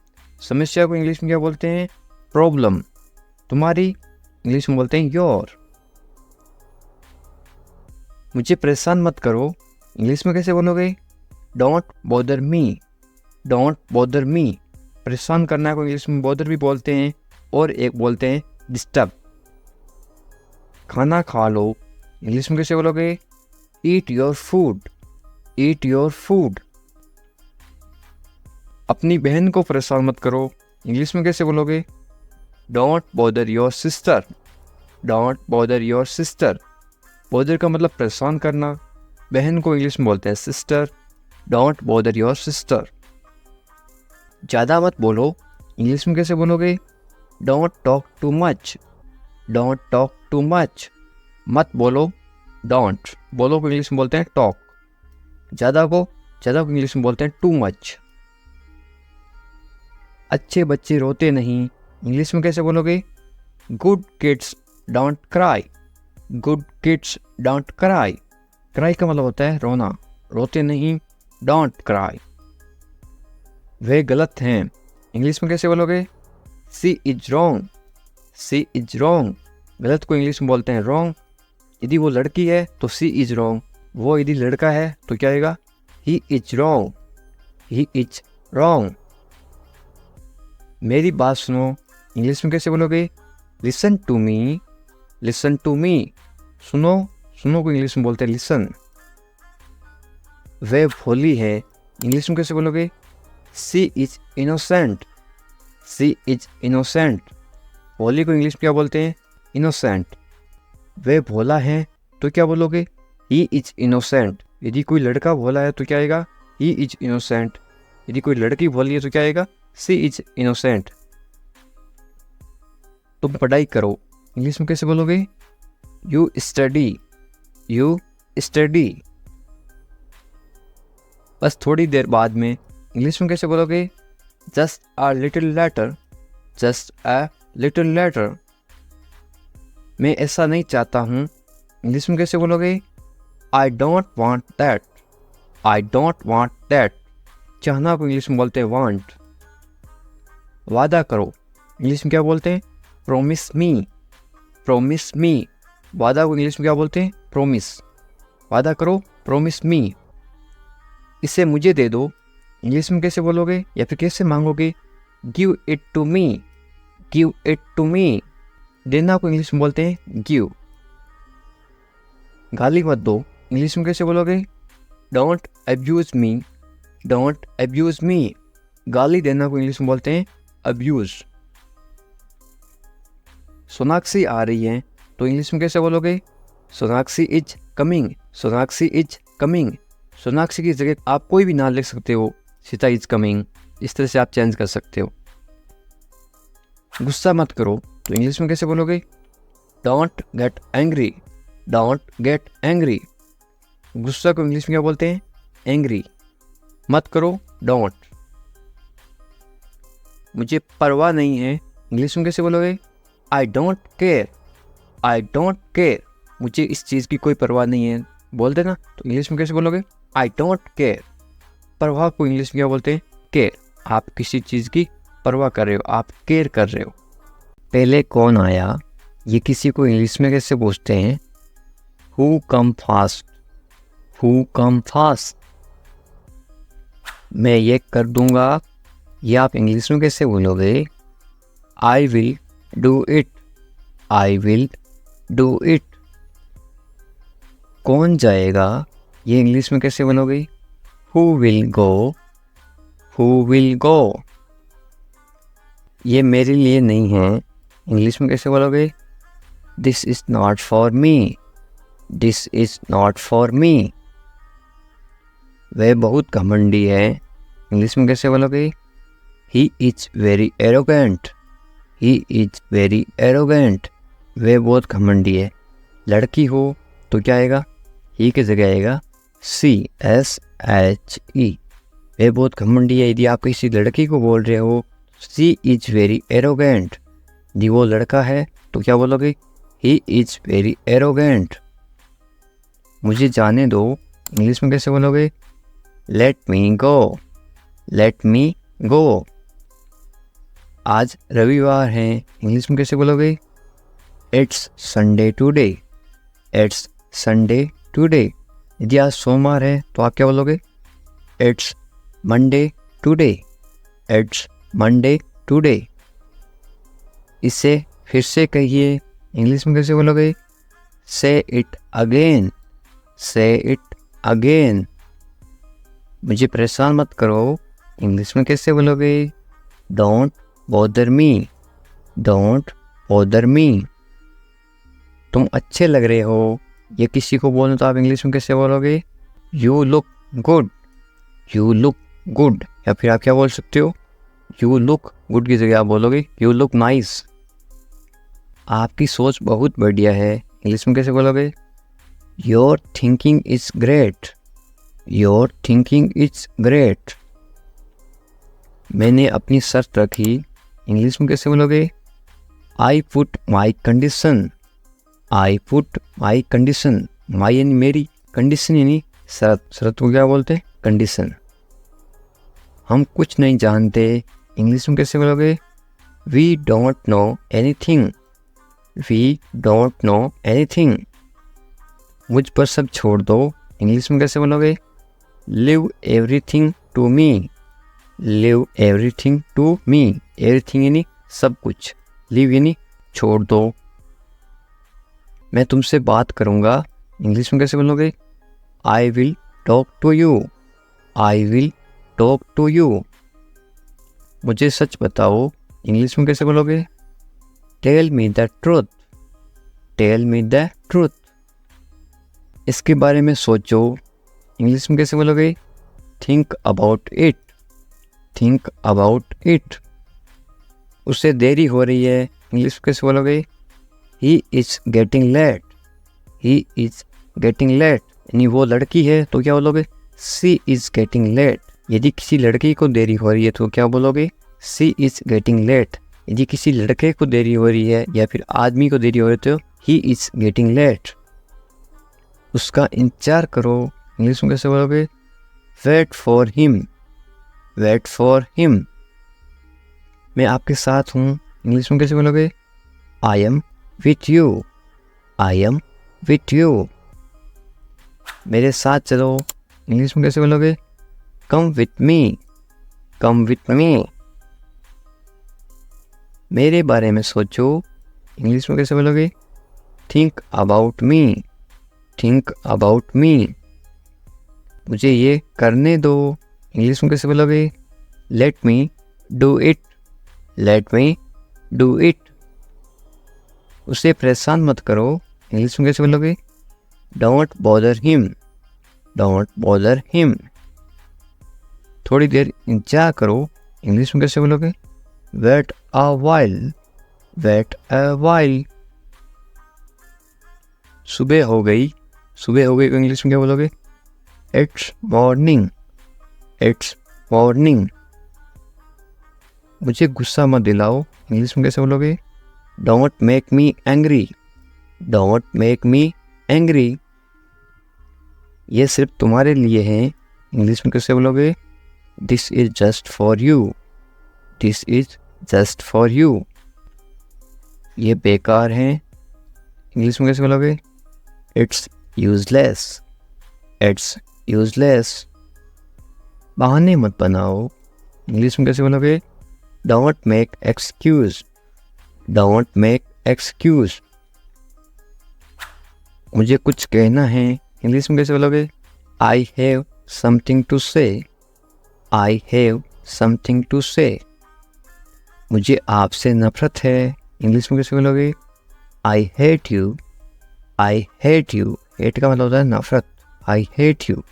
समस्या को इंग्लिश में क्या बोलते हैं? प्रॉब्लम। तुम्हारी, इंग्लिश में बोलते हैं योर। मुझे परेशान मत करो, इंग्लिश में कैसे बोलोगे? Don't bother me, don't bother me. परेशान करना को इंग्लिश में बॉदर भी बोलते हैं और एक बोलते हैं डिस्टर्ब। खाना खा लो, इंग्लिश में कैसे बोलोगे? Eat your food, eat your food. अपनी बहन को परेशान मत करो, इंग्लिश में कैसे बोलोगे? Don't bother your sister, don't bother your sister. Bother का मतलब परेशान करना। बहन को इंग्लिश में बोलते हैं sister. Don't bother your sister. ज़्यादा मत बोलो, इंग्लिश में कैसे बोलोगे? Don't talk too much, don't talk too much. मत बोलो, डोंट। बोलो को इंग्लिश में बोलते हैं टॉक। ज़्यादा को इंग्लिश में बोलते हैं टू मच। अच्छे बच्चे रोते नहीं, इंग्लिश में कैसे बोलोगे? Good kids don't cry, good kids don't cry. Cry का मतलब होता है रोना, रोते नहीं, डोंट क्राई। वे गलत हैं, इंग्लिश में कैसे बोलोगे? She is wrong, she is wrong, गलत को इंग्लिश में बोलते हैं रॉन्ग। यदि वो लड़की है तो सी इज रॉन्ग, वो यदि लड़का है तो क्या आएगा, he is wrong, he is wrong. मेरी बात सुनो, इंग्लिश में कैसे बोलोगे, listen to me, listen to me. सुनो, सुनो को इंग्लिश में बोलते हैं लिसन। वह भोली है, इंग्लिश में कैसे बोलोगे, she is innocent, she is innocent. भोली को इंग्लिश में क्या बोलते हैं, इनोसेंट। वह भोला है तो क्या बोलोगे, ही इज इनोसेंट। यदि कोई लड़का भोला है तो क्या आएगा, ही इज इनोसेंट। यदि कोई लड़की भोली है तो क्या आएगा, सी इज इनोसेंट। तुम पढ़ाई करो, इंग्लिश में कैसे बोलोगे, यू स्टडी, यू स्टडी। बस थोड़ी देर बाद में, इंग्लिश में कैसे बोलोगे, just a little letter, just a little letter. मैं ऐसा नहीं चाहता हूँ, इंग्लिश में कैसे बोलोगे, I don't want that, I don't want that. चाहना को इंग्लिश में बोलते हैं वांट। वादा करो, इंग्लिश में क्या बोलते हैं, प्रोमिस मी, प्रोमिस मी। वादा को इंग्लिश में क्या बोलते हैं, प्रोमिस। वादा करो, प्रोमिस मी। इसे मुझे दे दो, इंग्लिश में कैसे बोलोगे या फिर कैसे मांगोगे, give it to me, give it to me. देना को इंग्लिश में बोलते हैं गिव। गाली मत दो, इंग्लिश में कैसे बोलोगे, don't abuse me, don't abuse me. गाली देना को इंग्लिश में बोलते हैं अब्यूज। सोनाक्षी आ रही है तो इंग्लिश में कैसे बोलोगे, Sonakshi is coming, Sonakshi is coming. Sonakshi की जगह आप कोई भी नाम लिख सकते हो, सीता इज कमिंग, इस तरह से आप चेंज कर सकते हो। गुस्सा मत करो तो इंग्लिश में कैसे बोलोगे, don't get angry, don't get angry. गुस्सा को इंग्लिश में क्या बोलते हैं, एंग्री। मत करो, डोंट। मुझे परवाह नहीं है, इंग्लिश में कैसे बोलोगे, I don't care, I don't care. मुझे इस चीज़ की कोई परवाह नहीं है बोल देना, तो इंग्लिश में कैसे बोलोगे, आई डोंट केयर। परवाह को इंग्लिश में क्या बोलते हैं, केयर। आप किसी चीज़ की परवाह कर रहे हो, आप केयर कर रहे हो। पहले कौन आया, ये किसी को इंग्लिश में कैसे पूछते हैं, who come fast, who come fast. मैं ये कर दूंगा, ये आप इंग्लिश में कैसे बोलोगे, I will do it, I will do it. कौन जाएगा, ये इंग्लिश में कैसे बोलोगे, who will go, who will go. ये मेरे लिए नहीं है, इंग्लिश में कैसे बोलोगे, this is not for me, this is not for me. वह बहुत घमंडी है, इंग्लिश में कैसे बोलोगे, he is very arrogant, he is very arrogant. वह बहुत घमंडी है। लड़की हो तो क्या आएगा, ही की जगह आएगा CSHE। वह बहुत घमंडी है। यदि आप किसी लड़की को बोल रहे हो, सी इज वेरी एरोगेंट। यदि वो लड़का है तो क्या बोलोगे, ही इज वेरी एरोगेंट। मुझे जाने दो, इंग्लिश में कैसे बोलोगे, लेट मी गो, लेट मी गो। आज रविवार है, इंग्लिश में कैसे बोलोगे, it's Sunday today, it's Sunday today. यदि आज सोमवार है तो आप क्या बोलोगे, it's Monday today, it's Monday today. इसे फिर से कहिए, इंग्लिश में कैसे बोलोगे, से इट अगेन, से इट अगेन। मुझे परेशान मत करो, इंग्लिश में कैसे बोलोगे, don't bother me, don't bother me. तुम अच्छे लग रहे हो, ये किसी को बोलो तो आप इंग्लिश में कैसे बोलोगे, you look good, you look good. या फिर आप क्या बोल सकते हो, यू लुक गुड की जगह आप बोलोगे यू लुक नाइस। आपकी सोच बहुत बढ़िया है, इंग्लिश में कैसे बोलोगे, your thinking is great, your thinking is great. मैंने अपनी शर्त रखी, इंग्लिश में कैसे बोलोगे, I put my condition, I put my condition. My यानी मेरी, कंडीशन यानी शर्त। शर्त को क्या बोलते हैं, कंडीशन। हम कुछ नहीं जानते, इंग्लिश में कैसे बोलोगे, we don't know anything, we don't know anything. मुझ पर सब छोड़ दो, इंग्लिश में कैसे बोलोगे? Leave everything to me. Leave everything to me. Everything यानी सब कुछ, लिव यानी छोड़ दो। मैं तुमसे बात करूँगा, इंग्लिश में कैसे बोलोगे? I will talk to you. I will talk to you. मुझे सच बताओ, इंग्लिश में कैसे बोलोगे? Tell me the truth. Tell me the truth. इसके बारे में सोचो, इंग्लिश में कैसे बोलोगे? Think about it. Think about it. उसे देरी हो रही है, इंग्लिश में कैसे बोलोगे? He is getting late. He is getting late यानी वो लड़की है तो क्या बोलोगे? She is getting late. यदि किसी लड़की को देरी हो रही है तो क्या बोलोगे? She is getting late. यदि किसी लड़के को देरी हो रही है या फिर आदमी को देरी हो रही है तो ही इज गेटिंग लेट। उसका इंतजार करो, इंग्लिश में कैसे बोलोगे? Wait for him. Wait for him. मैं आपके साथ हूँ, इंग्लिश में कैसे बोलोगे? I am with you. I am with you. मेरे साथ चलो, इंग्लिश में कैसे बोलोगे? Come with me. Come with me. मेरे बारे में सोचो, इंग्लिश में कैसे बोलोगे? Think about me. Think about me. मुझे ये करने दो, इंग्लिश में कैसे बोलोगे? Let me do it. Let me do it. उसे परेशान मत करो, इंग्लिश में कैसे बोलोगे? Don't bother him. Don't bother him. थोड़ी देर इंतजार करो, इंग्लिश में कैसे बोलोगे? Wait a while. Wait a while. सुबह हो गई। सुबह हो गई को इंग्लिश में क्या बोलोगे? It's morning. It's morning. मुझे गुस्सा मत दिलाओ, इंग्लिश में कैसे बोलोगे? Don't make me angry. Don't make me angry. ये सिर्फ तुम्हारे लिए है, इंग्लिश में कैसे बोलोगे? This is just for you. This is just for you. ये बेकार है, इंग्लिश में कैसे बोलोगे? It's useless. It's useless. बहाने मत बनाओ, इंग्लिश में कैसे बोलोगे? Don't make excuse. Don't make excuse. मुझे कुछ कहना है, इंग्लिश में कैसे बोलोगे? आई हैव समथिंग टू से। आई हैव समथिंग टू से। मुझे आपसे नफरत है, इंग्लिश में कैसे बोलोगे? I hate you. I hate you. Hate का मतलब होता है नफरत। I hate you.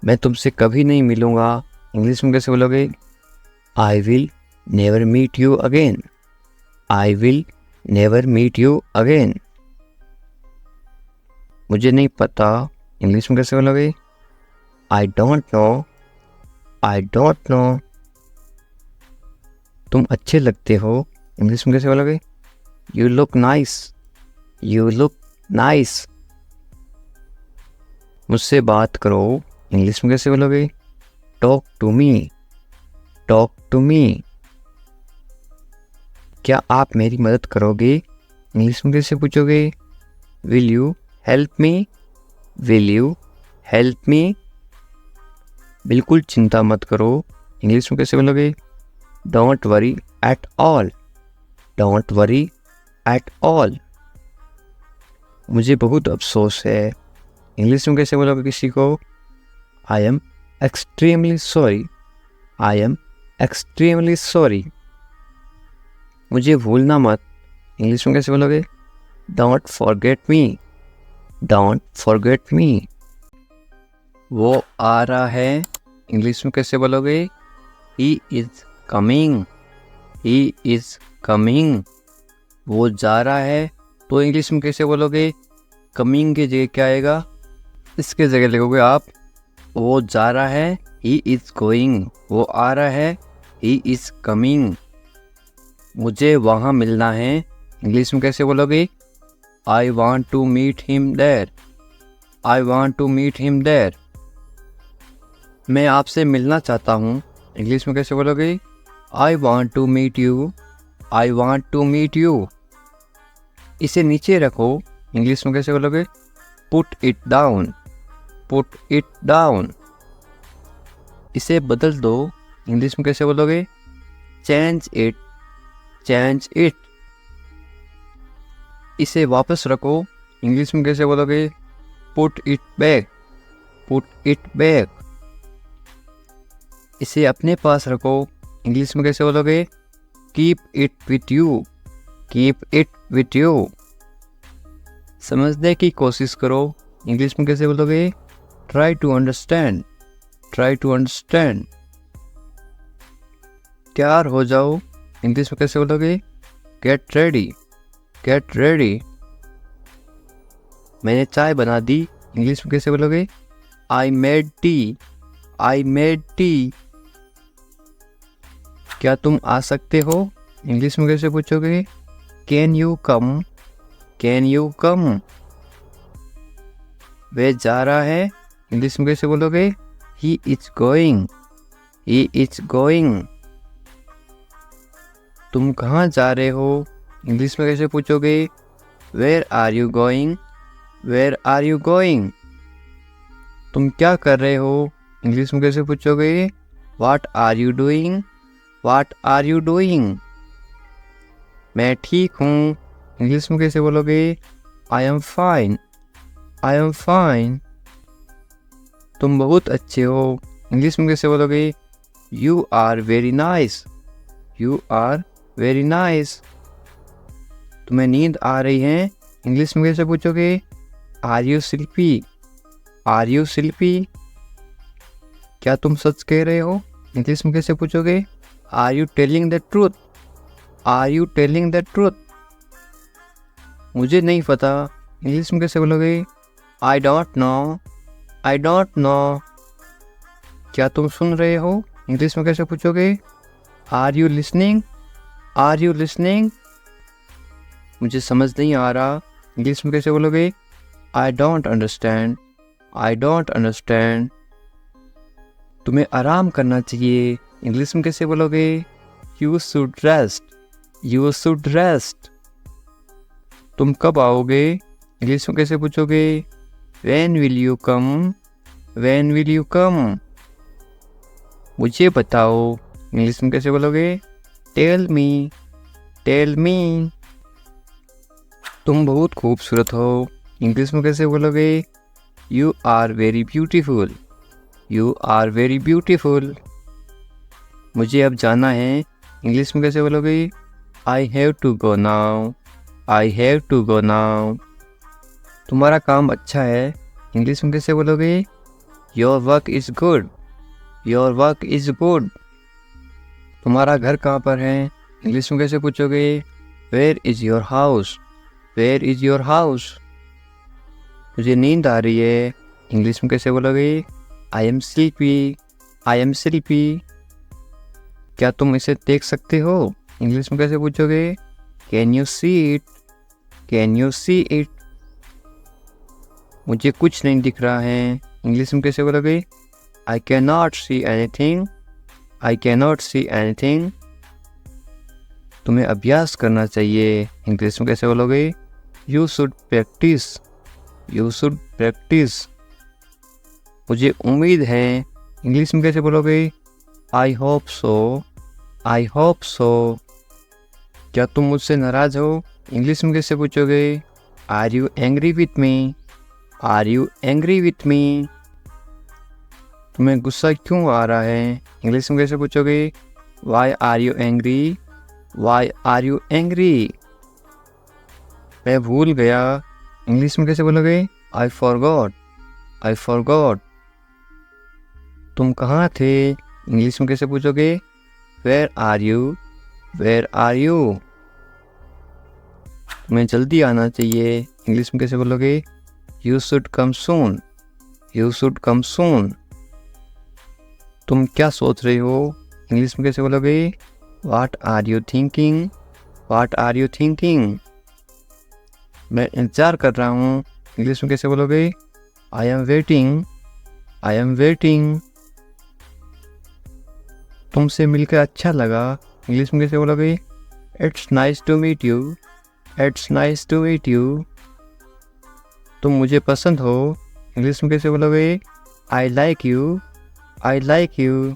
मैं तुमसे कभी नहीं मिलूँगा, इंग्लिश में कैसे बोलोगे? I will never meet you again. I will never meet you again. मुझे नहीं पता, इंग्लिश में कैसे बोलोगे? I don't know. I don't know. तुम अच्छे लगते हो, इंग्लिश में कैसे बोलोगे? You look nice. You look nice. मुझसे बात करो, इंग्लिश में कैसे बोलोगे? Talk to me. Talk to me. क्या आप मेरी मदद करोगे, इंग्लिश में कैसे पूछोगे? Will you help me. Will you help me. बिल्कुल चिंता मत करो, इंग्लिश में कैसे बोलोगे? Don't worry at all. Don't worry at all. मुझे बहुत अफसोस है, इंग्लिश में कैसे बोलोगे किसी को? I am extremely sorry. I am extremely sorry. मुझे भूलना मत, इंग्लिश में कैसे बोलोगे? Don't forget me. Don't forget me. वो आ रहा है, इंग्लिश में कैसे बोलोगे? He is coming. He is coming. वो जा रहा है तो इंग्लिश में कैसे बोलोगे? कमिंग की जगह क्या आएगा? इसके जगह लिखोगे आप वो जा रहा है, ही इज गोइंग। वो आ रहा है, ही इज कमिंग। मुझे वहाँ मिलना है, इंग्लिश में कैसे बोलोगे? I want to meet him there. I want to meet him there. मैं आपसे मिलना चाहता हूँ, इंग्लिश में कैसे बोलोगे? I want to meet you. I want to meet you. इसे नीचे रखो, इंग्लिश में कैसे बोलोगे? Put it down, put it down. इसे बदल दो, इंग्लिश में कैसे बोलोगे? Change it, change it. इसे वापस रखो, इंग्लिश में कैसे बोलोगे? Put it back, put it back. इसे अपने पास रखो, इंग्लिश में कैसे बोलोगे? Keep it with you, keep it with you. समझने की कोशिश करो, इंग्लिश में कैसे बोलोगे? Try to understand, try to understand. तैयार हो जाओ, इंग्लिश में कैसे बोलोगे? Get ready, get ready. मैंने चाय बना दी, इंग्लिश में कैसे बोलोगे? I made tea, I made tea. क्या तुम आ सकते हो, इंग्लिश में कैसे पूछोगे? Can you come, can you come. वह जा रहा है, इंग्लिश में कैसे बोलोगे? He is going, he is going. तुम कहाँ जा रहे हो, इंग्लिश में कैसे पूछोगे? Where are you going, where are you going. तुम क्या कर रहे हो, इंग्लिश में कैसे पूछोगे? What are you doing, what are you doing. मैं ठीक हूँ, इंग्लिश में कैसे बोलोगे? I am fine, I am fine. तुम बहुत अच्छे हो, इंग्लिश में कैसे बोलोगे? You are very nice, you are very nice. तुम्हें नींद आ रही है, इंग्लिश में कैसे पूछोगे? Are you sleepy, are you sleepy. क्या तुम सच कह रहे हो, इंग्लिश में कैसे पूछोगे? Are you telling the truth, are you telling the truth. मुझे नहीं पता, इंग्लिश में कैसे बोलोगे? I don't know, I don't know. क्या तुम सुन रहे हो, इंग्लिश में कैसे पूछोगे? Are you listening, are you listening. मुझे समझ नहीं आ रहा, इंग्लिश में कैसे बोलोगे? I don't understand, I don't understand. तुम्हें आराम करना चाहिए, इंग्लिश में कैसे बोलोगे? You should rest, you should rest. तुम कब आओगे, इंग्लिश में कैसे पूछोगे? When will you come, when will you come. मुझे बताओ, इंग्लिश में कैसे बोलोगे? Tell me, tell me. तुम बहुत खूबसूरत हो, इंग्लिश में कैसे बोलोगे? You are very beautiful, you are very beautiful. मुझे अब जाना है, इंग्लिश में कैसे बोलोगे? I have to go now, I have to go now. तुम्हारा काम अच्छा है, इंग्लिश में कैसे बोलोगे? Your work is good, your work is good. तुम्हारा घर कहाँ पर है, इंग्लिश में कैसे पूछोगे? Where is your house, where is your house. मुझे नींद आ रही है, इंग्लिश में कैसे बोलोगे? I am sleepy, I am sleepy. क्या तुम इसे देख सकते हो, इंग्लिश में कैसे पूछोगे? Can you see it, can you see it. मुझे कुछ नहीं दिख रहा है, इंग्लिश में कैसे बोलोगे? I can not see anything, I can not see anything. तुम्हें अभ्यास करना चाहिए, इंग्लिश में कैसे बोलोगे? You should practise, you should practise. मुझे उम्मीद है, इंग्लिश में कैसे बोलोगे? I hope so, I hope so. क्या तुम मुझसे नाराज़ हो, इंग्लिश में कैसे पूछोगे? Are you angry with me, are you angry with me. तुम्हें गुस्सा क्यों आ रहा है, इंग्लिश में कैसे पूछोगे? Why are you angry, why are you angry. मैं भूल गया, इंग्लिश में कैसे बोलोगे? I forgot, I forgot. तुम कहाँ थे, इंग्लिश में कैसे पूछोगे? Where are you, where are you. तुम्हें जल्दी आना चाहिए, इंग्लिश में कैसे बोलोगे? You should come soon, you should come soon. तुम क्या सोच रहे हो, इंग्लिश में कैसे बोलोगे? What are you thinking, what are you thinking. मैं इंतज़ार कर रहा हूँ, इंग्लिश में कैसे बोलोगे? I am waiting, I am waiting. तुमसे मिलकर अच्छा लगा, इंग्लिश में कैसे बोलोगे? It's nice to meet you, it's nice to meet you. तुम मुझे पसंद हो, इंग्लिश में कैसे बोलोगे? I like you, I like you.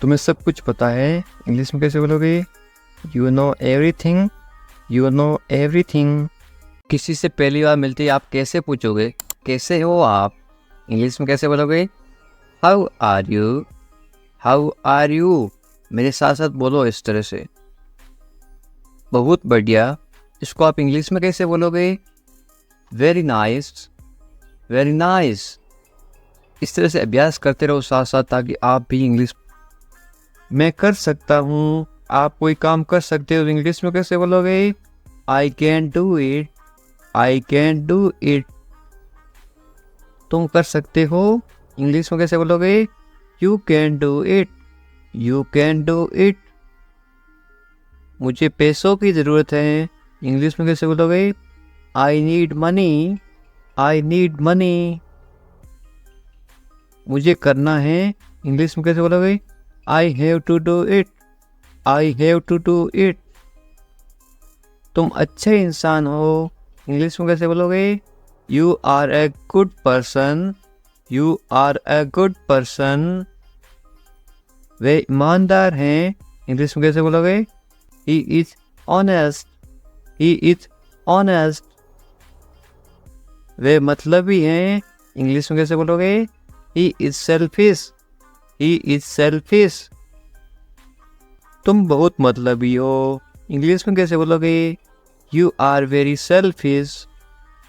तुम्हें सब कुछ पता है, इंग्लिश में कैसे बोलोगे? You know everything, you know everything. किसी से पहली बार मिलते ही आप कैसे पूछोगे, कैसे हो आप? इंग्लिश में कैसे बोलोगे? How are you, how are you. मेरे साथ साथ बोलो इस तरह से। बहुत बढ़िया। इसको आप इंग्लिश में कैसे बोलोगे? Very nice, very nice. इस तरह से अभ्यास करते रहो साथ साथ, ताकि आप भी इंग्लिश। मैं कर सकता हूँ, आप कोई काम कर सकते हो, इंग्लिश में कैसे बोलोगे? I can do it, I can do it. तुम कर सकते हो, इंग्लिश में कैसे बोलोगे? You can do it, you can do it. मुझे पैसों की ज़रूरत है, इंग्लिश में कैसे बोलोगे? I need money, I need money. मुझे करना है, इंग्लिश में कैसे बोलोगे? I have to do it, I have to do it. तुम अच्छे इंसान हो, इंग्लिश में कैसे बोलोगे? You are a good person, you are a good person. वे ईमानदार हैं, इंग्लिश में कैसे बोलोगे? He is honest, he is honest. वे मतलबी हैं, इंग्लिश में कैसे बोलोगे? He is selfish, he is selfish. तुम बहुत मतलबी हो, इंग्लिश में कैसे बोलोगे? You are very selfish,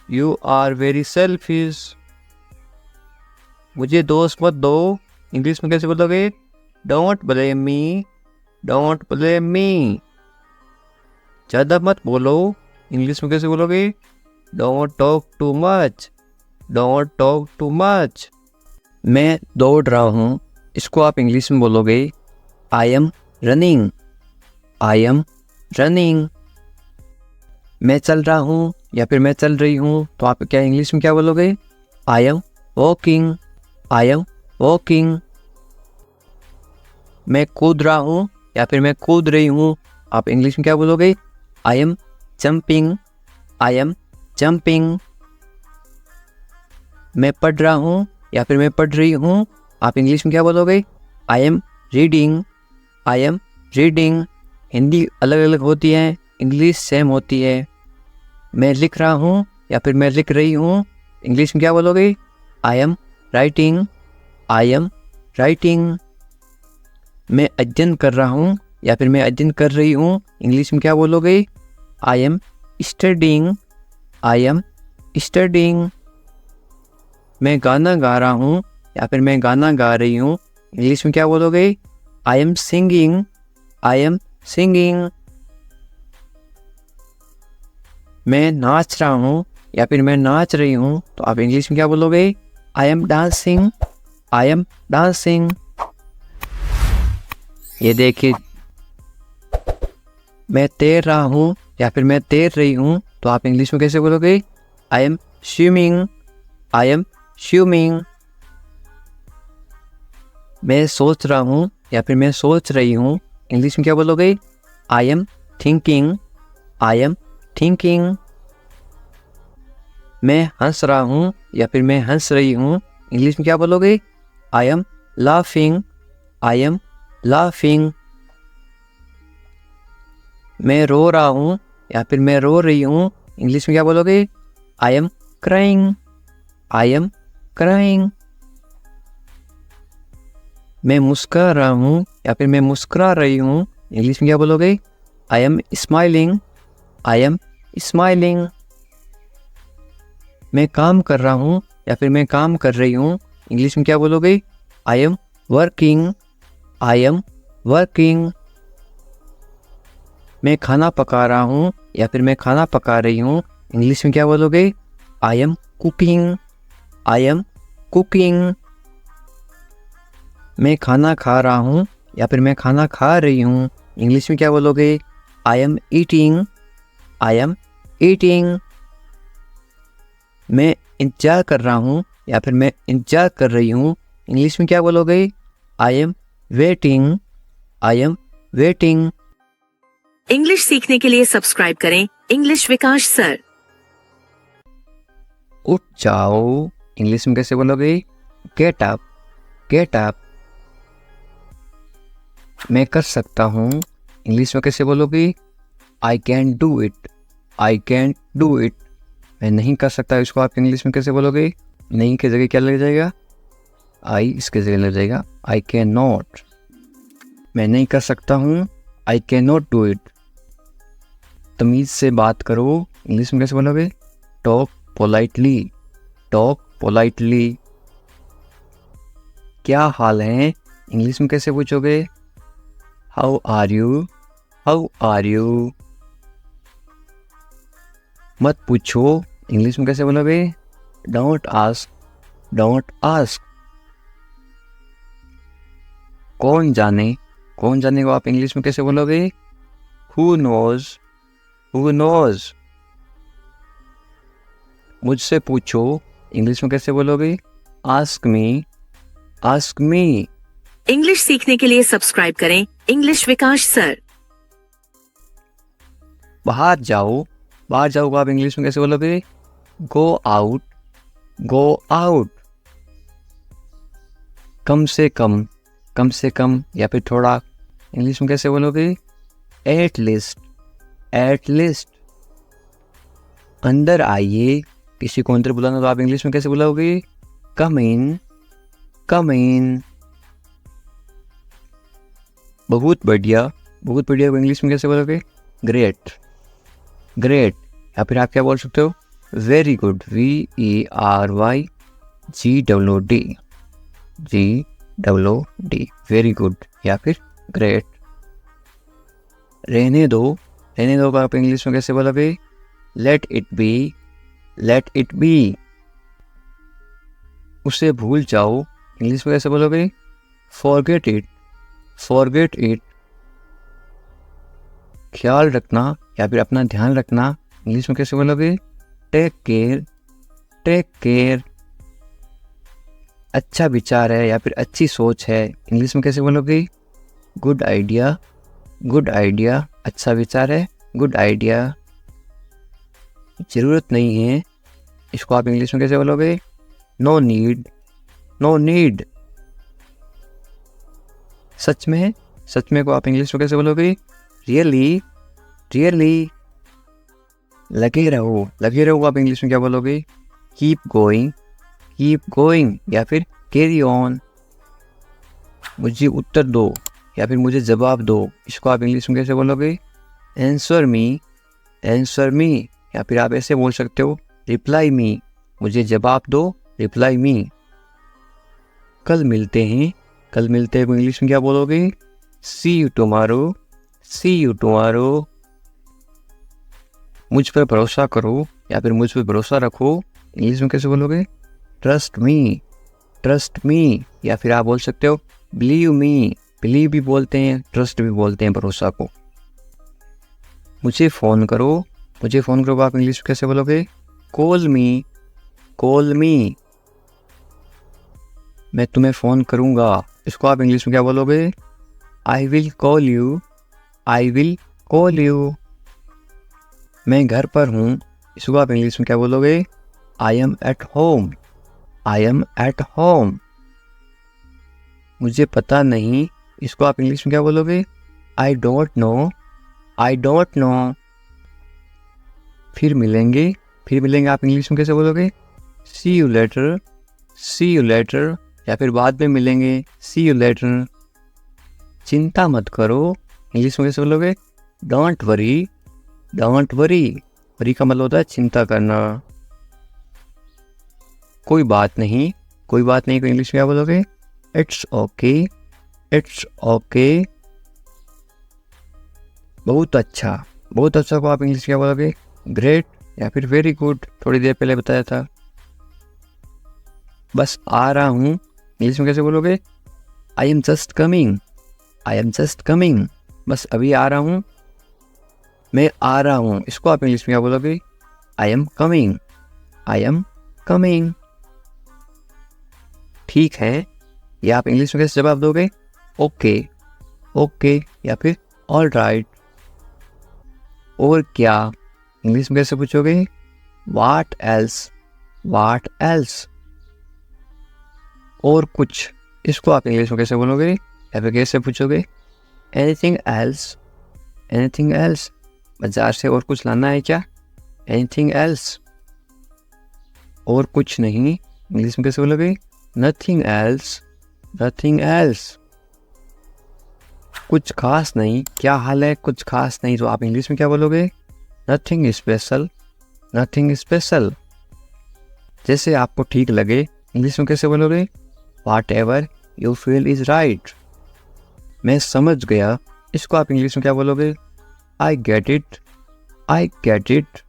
you are very selfish. मुझे दोस्त मत दो, इंग्लिश में कैसे बोलोगे? Don't blame me, don't blame me. ज़्यादा मत बोलो, इंग्लिश में कैसे बोलोगे? Don't talk too much, don't talk too much. मैं दौड़ रहा हूँ, इसको आप इंग्लिश में बोलोगे? I am running, I am running. मैं चल रहा हूँ या फिर मैं चल रही हूँ, तो आप क्या इंग्लिश में क्या बोलोगे? I am walking, I am walking. मैं कूद रहा हूँ या फिर मैं कूद रही हूँ, आप इंग्लिश में क्या बोलोगे? I M jumping, I am jumping. मैं पढ़ रहा हूँ या फिर मैं पढ़ रही हूँ, आप इंग्लिश में क्या बोलोगे? I am reading, I am reading. Hindi अलग अलग होती है, इंग्लिश सेम होती है। मैं लिख रहा हूँ या फिर मैं लिख रही हूँ, इंग्लिश में क्या बोलोगे? I am writing, I am writing. मैं अध्ययन कर रहा हूँ या फिर मैं अध्ययन कर रही हूँ, इंग्लिश में क्या बोलोगे? I am studying, I am studying. मैं गाना गा रहा हूँ या फिर मैं गाना गा रही हूँ, इंग्लिश में क्या बोलोगे? I am singing, I am singing. मैं नाच रहा हूँ या फिर मैं नाच रही हूँ, तो आप इंग्लिश में क्या बोलोगे? I M dancing, I am dancing. ये देखिए, मैं तैर रहा हूँ या फिर मैं तैर रही हूँ, तो आप इंग्लिश में कैसे बोलोगे? I M swimming, I am swimming. मैं सोच रहा हूँ या फिर मैं सोच रही हूँ, इंग्लिश में क्या बोलोगे? I am thinking, I am thinking. मैं हंस रहा हूँ या फिर मैं हंस रही हूँ, इंग्लिश में क्या बोलोगे? I am laughing, I am laughing. मैं रो रहा हूँ या फिर मैं रो रही हूँ, इंग्लिश में क्या बोलोगे? I am crying, I am crying. मैं मुस्कुरा रहा हूँ या फिर मैं मुस्कुरा रही हूँ, इंग्लिश में क्या बोलोगे? I am smiling, I am smiling. मैं काम कर रहा हूँ या फिर मैं काम कर रही हूँ, इंग्लिश में क्या बोलोगे? I am working, I am working. मैं खाना पका रहा हूँ या फिर मैं खाना पका रही हूँ, इंग्लिश में क्या बोलोगे? I am cooking, I am cooking. मैं खाना खा रहा हूँ या फिर मैं खाना खा रही हूँ, इंग्लिश में क्या बोलोगे? I am eating, I am eating. मैं इंतज़ार कर रहा हूँ या फिर मैं इंतज़ार कर रही हूँ, इंग्लिश में क्या बोलोगे? I am waiting, I am waiting. English सीखने के लिए सब्सक्राइब करें इंग्लिश विकास सर। उठ जाओ, इंग्लिश में कैसे बोलोगे? Get up, get up. मैं कर सकता हूँ, इंग्लिश में कैसे बोलोगे? I can do it, I can do it. मैं नहीं कर सकता, इसको आप इंग्लिश में कैसे बोलोगे? नहीं की जगह क्या लग जाएगा? आई इसके जगह लग जाएगा आई कैन नॉट। मैं नहीं कर सकता हूँ, I can not do it. तमीज़ से बात करो, इंग्लिश में कैसे बोलोगे? Talk politely, talk politely. क्या हाल है, इंग्लिश में कैसे पूछोगे? How are you, how are you. मत पूछो, इंग्लिश में कैसे बोलोगे? Don't ask, don't ask. कौन जाने, कौन जाने को आप इंग्लिश में कैसे बोलोगे? Who knows, who knows. मुझसे पूछो, इंग्लिश में कैसे बोलोगे? Ask me, ask me. English सीखने के लिए सब्सक्राइब करें इंग्लिश विकास सर। बाहर जाओ, बाहर जाओ को आप इंग्लिश में कैसे बोलोगे? Go out, go out. कम से कम, कम से कम या फिर थोड़ा, इंग्लिश में कैसे बोलोगे? At least, at least. अंदर आइए, किसी को अंदर बुलाना तो आप इंग्लिश में कैसे बुलाओगे? कम इन, कम इन। बहुत बढ़िया, बहुत बढ़िया को इंग्लिश में कैसे बोलोगे? Great, great. या फिर आप क्या बोल सकते हो? Very good, VERY GWD, GWD, very good या फिर ग्रेट। रहने दो, रहने दो को आप इंग्लिश में कैसे बोलोगे? Let it be, let it be. उसे भूल जाओ, इंग्लिश में कैसे बोलोगे? Forget it, forget it. ख्याल रखना या फिर अपना ध्यान रखना, इंग्लिश में कैसे बोलोगे? Take care, take care. अच्छा विचार है या फिर अच्छी सोच है, इंग्लिश में कैसे बोलोगे? Good idea, good idea. अच्छा विचार है, गुड आइडिया। ज़रूरत नहीं है, इसको आप इंग्लिश में कैसे बोलोगे? No need, no need. सच में, सच में को आप इंग्लिश में कैसे बोलोगे? Really, really. लगे रहो, लगे रहो आप इंग्लिश में क्या बोलोगे? कीप गोइंग, कीप गोइंग या फिर कैरी ऑन। मुझे उत्तर दो या फिर मुझे जवाब दो, इसको आप इंग्लिश में कैसे बोलोगे? Answer me, answer me. या फिर आप ऐसे बोल सकते हो, रिप्लाई मी, मुझे जवाब दो, रिप्लाई मी। कल मिलते हैं, कल मिलते हैं को इंग्लिश में क्या बोलोगे? See you tomorrow, see you tomorrow. मुझ पर भरोसा करो या फिर मुझ पर भरोसा रखो, इंग्लिश में कैसे बोलोगे? Trust me, trust me. या फिर आप बोल सकते हो बिलीव मी, बिलीव भी बोलते हैं, ट्रस्ट भी बोलते हैं भरोसा को। मुझे फ़ोन करो, मुझे फ़ोन करो आप इंग्लिश में कैसे बोलोगे? कॉल मी, कॉल मी। मैं तुम्हें फ़ोन करूँगा, इसको आप इंग्लिश में क्या बोलोगे? I will call you, I will call you. मैं घर पर हूँ, इसको आप इंग्लिश में क्या बोलोगे? I am at home, I am at home. मुझे पता नहीं, इसको आप इंग्लिश में क्या बोलोगे? I don't know, I don't know. फिर मिलेंगे, फिर मिलेंगे आप इंग्लिश में कैसे बोलोगे? See you later, see you later. या फिर बाद में मिलेंगे, सी यू लेटर। चिंता मत करो, इंग्लिश में कैसे बोलोगे? Don't worry, don't worry. Worry का मतलब होता है चिंता करना। कोई बात नहीं, कोई बात नहीं को इंग्लिश में क्या बोलोगे? It's okay, it's okay. बहुत अच्छा, बहुत अच्छा को आप इंग्लिश में क्या बोलोगे? ग्रेट या फिर वेरी गुड, थोड़ी देर पहले बताया था। बस आ रहा हूँ, इंग्लिश में कैसे बोलोगे? I am just coming, I am just coming. बस अभी आ रहा हूँ, मैं आ रहा हूँ, इसको आप इंग्लिश में क्या बोलोगे? I am coming, I am coming. ठीक है, या आप इंग्लिश में कैसे जवाब दोगे? ओके, ओके या फिर ऑल राइट। और क्या इंग्लिश में कैसे पूछोगे? What else, what else. और कुछ, इसको आप इंग्लिश में कैसे बोलोगे या फिर कैसे पूछोगे? Anything else, anything else. बाजार से और कुछ लाना है क्या? Anything else. और कुछ नहीं, इंग्लिश में कैसे बोलोगे? Nothing else, nothing else. कुछ खास नहीं, क्या हाल है? कुछ खास नहीं, तो आप इंग्लिश में क्या बोलोगे? Nothing special, nothing special. जैसे आपको ठीक लगे, इंग्लिश में कैसे बोलोगे? What ever you feel is right. मैं समझ गया, इसको आप इंग्लिश में क्या बोलोगे? I get it, I get it.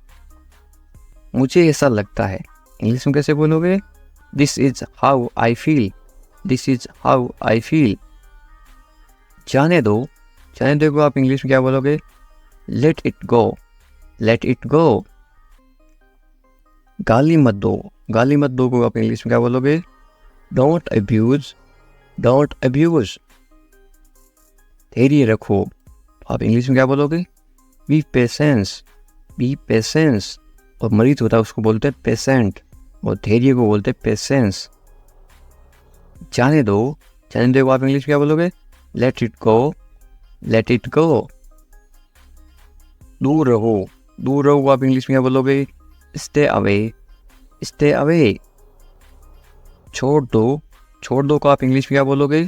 मुझे ऐसा लगता है, इंग्लिश में कैसे बोलोगे? This is how I feel, this is how I feel. जाने दो, जाने दो को आप इंग्लिश में क्या बोलोगे? Let it go, let it go. गाली मत दो, गाली मत दो को आप इंग्लिश में क्या बोलोगे? Don't abuse, don't abuse. धैर्य रखो, आप इंग्लिश में क्या बोलोगे? B patience, B patience. और मरीज होता है उसको बोलते हैं पेशेंट, और धैर्य को बोलते हैं पेशेंस। जाने दो, जाने दो को आप इंग्लिश में क्या बोलोगे? Let it go, let it go. दूर रहो, दूर रहो को आप इंग्लिश में क्या बोलोगे? Stay away, stay away. छोड़ दो, छोड़ दो को आप इंग्लिश में क्या बोलोगे?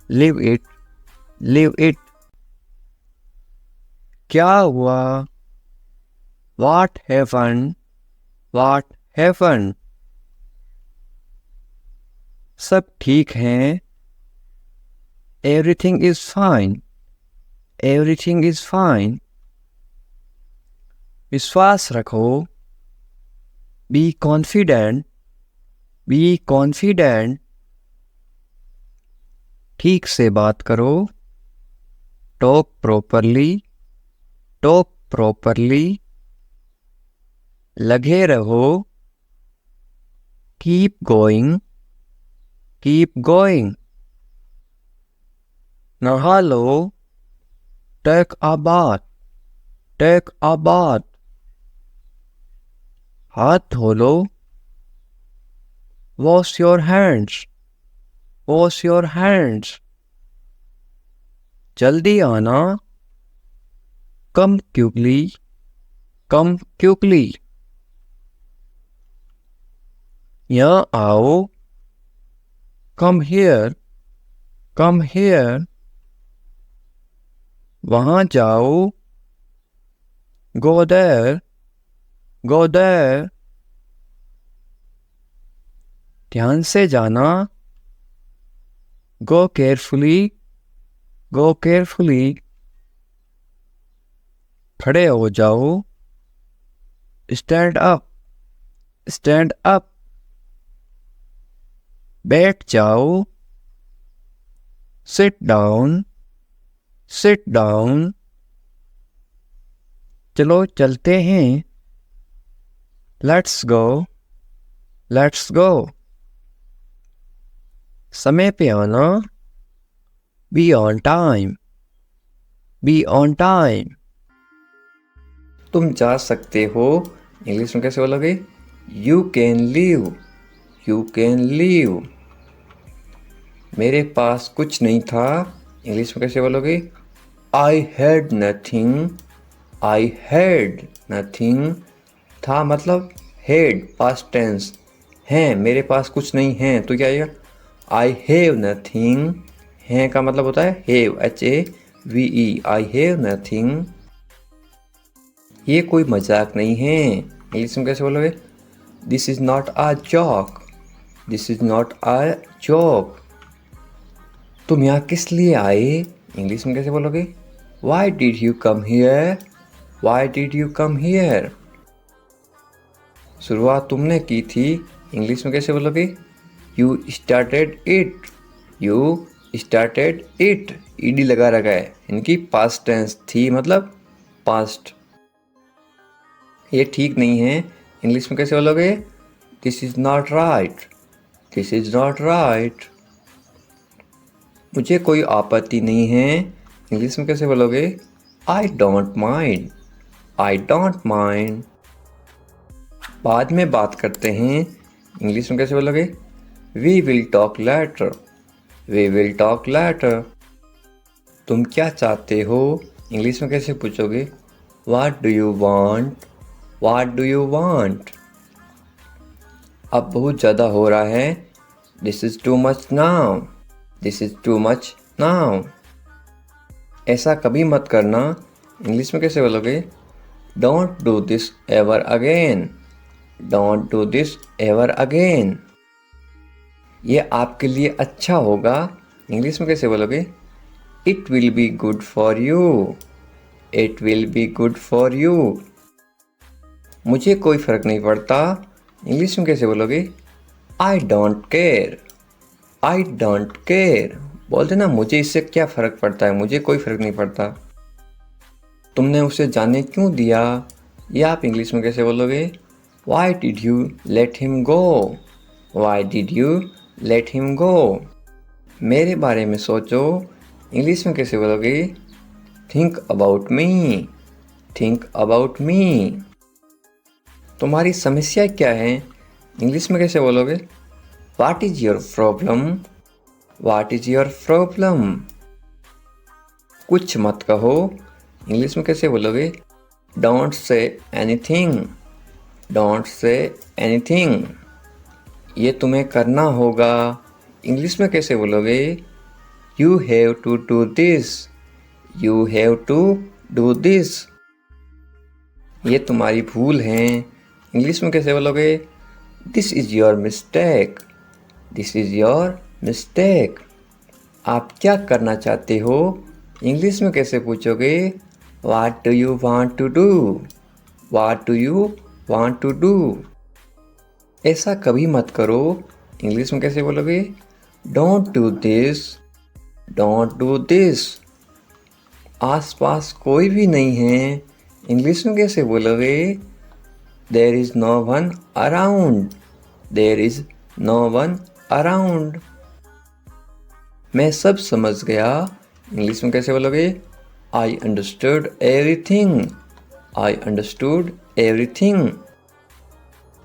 Live it, live it. क्या हुआ? What happened, what happened. सब ठीक है, everything is fine, everything is fine. विश्वास रखो, बी कॉन्फिडेंट, बी कॉन्फिडेंट। ठीक से बात करो, टॉक प्रॉपरली, टॉक प्रॉपरली। लगे रहो, कीप गोइंग, कीप गोइंग। नहा लो, take a bath, take a bath. हाथ धो लो, wash your hands, wash your hands. जल्दी आना, कम क्विकली, कम क्विकली। यहाँ आओ, कम हियर, कम हियर। वहाँ जाओ, गो देयर, गो देयर। ध्यान से जाना, गो केयरफुली, गो केयरफुली। खड़े हो जाओ, स्टैंड अप, स्टैंड अप। बैठ जाओ, सिट डाउन, सिट डाउन। चलो चलते हैं, लेट्स गो, लेट्स गो। समय पे आना, be on time, be on time. तुम जा सकते हो, इंग्लिश में कैसे बोलोगे? You can leave, you can leave. मेरे पास कुछ नहीं था, इंग्लिश में कैसे बोलोगे? I had nothing, I had nothing. था मतलब हैड, पास्ट टेंस। हैं, मेरे पास कुछ नहीं है, तो क्या आएगा? I have nothing. हैं का मतलब होता है have, HAVE, I have nothing. ये कोई मजाक नहीं है, इंग्लिश में कैसे बोलोगे? This is not a joke, this is not a joke. तुम यहाँ किस लिए आए, इंग्लिश में कैसे बोलोगे? Why did you come here, why did you come here. शुरुआत तुमने की थी, इंग्लिश में कैसे बोलोगे? You started it, you started it. ED लगा रखा है, इनकी पास्ट टेंस थी मतलब पास्ट। ये ठीक नहीं है, इंग्लिश में कैसे बोलोगे? This is not right, this is not right. मुझे कोई आपत्ति नहीं है, इंग्लिश में कैसे बोलोगे? I don't mind, I don't mind. बाद में बात करते हैं, इंग्लिश में कैसे बोलोगे? We will talk later, we will talk later. तुम क्या चाहते हो? इंग्लिश में कैसे पूछोगे? What do you want, what do you want. अब बहुत ज़्यादा हो रहा है, this is too much now, this is too much now. ऐसा कभी मत करना, इंग्लिश में कैसे बोलोगे? Don't do this ever again, don't do this ever again. ये आपके लिए अच्छा होगा, इंग्लिश में कैसे बोलोगे? It will be good for you, it will be good for you. मुझे कोई फ़र्क नहीं पड़ता, इंग्लिश में कैसे बोलोगे? I don't care, I don't care. बोलते ना, मुझे इससे क्या फ़र्क पड़ता है, मुझे कोई फ़र्क नहीं पड़ता। तुमने उसे जाने क्यों दिया? ये आप इंग्लिश में कैसे बोलोगे? Why did you let him go, why did you let him go. मेरे बारे में सोचो, इंग्लिश में कैसे बोलोगे? Think about me, think about मी। तुम्हारी समस्या क्या है? इंग्लिश में कैसे बोलोगे? What is your problem, what is your problem. कुछ मत कहो, इंग्लिश में कैसे बोलोगे? Don't say anything, don't say anything. ये तुम्हें करना होगा, इंग्लिश में कैसे बोलोगे? You have to do this, you have to do this. ये तुम्हारी भूल है, इंग्लिश में कैसे बोलोगे? This is your mistake, this is your mistake. आप क्या करना चाहते हो? इंग्लिश में कैसे पूछोगे? What do you want to do, what do you want to do. ऐसा कभी मत करो, इंग्लिश में कैसे बोलोगे? Don't do this, don't do this. आसपास कोई भी नहीं है, इंग्लिश में कैसे बोलोगे? There is no one around, there is no one around. मैं सब समझ गया, इंग्लिश में कैसे बोलोगे? I understood everything, I understood everything.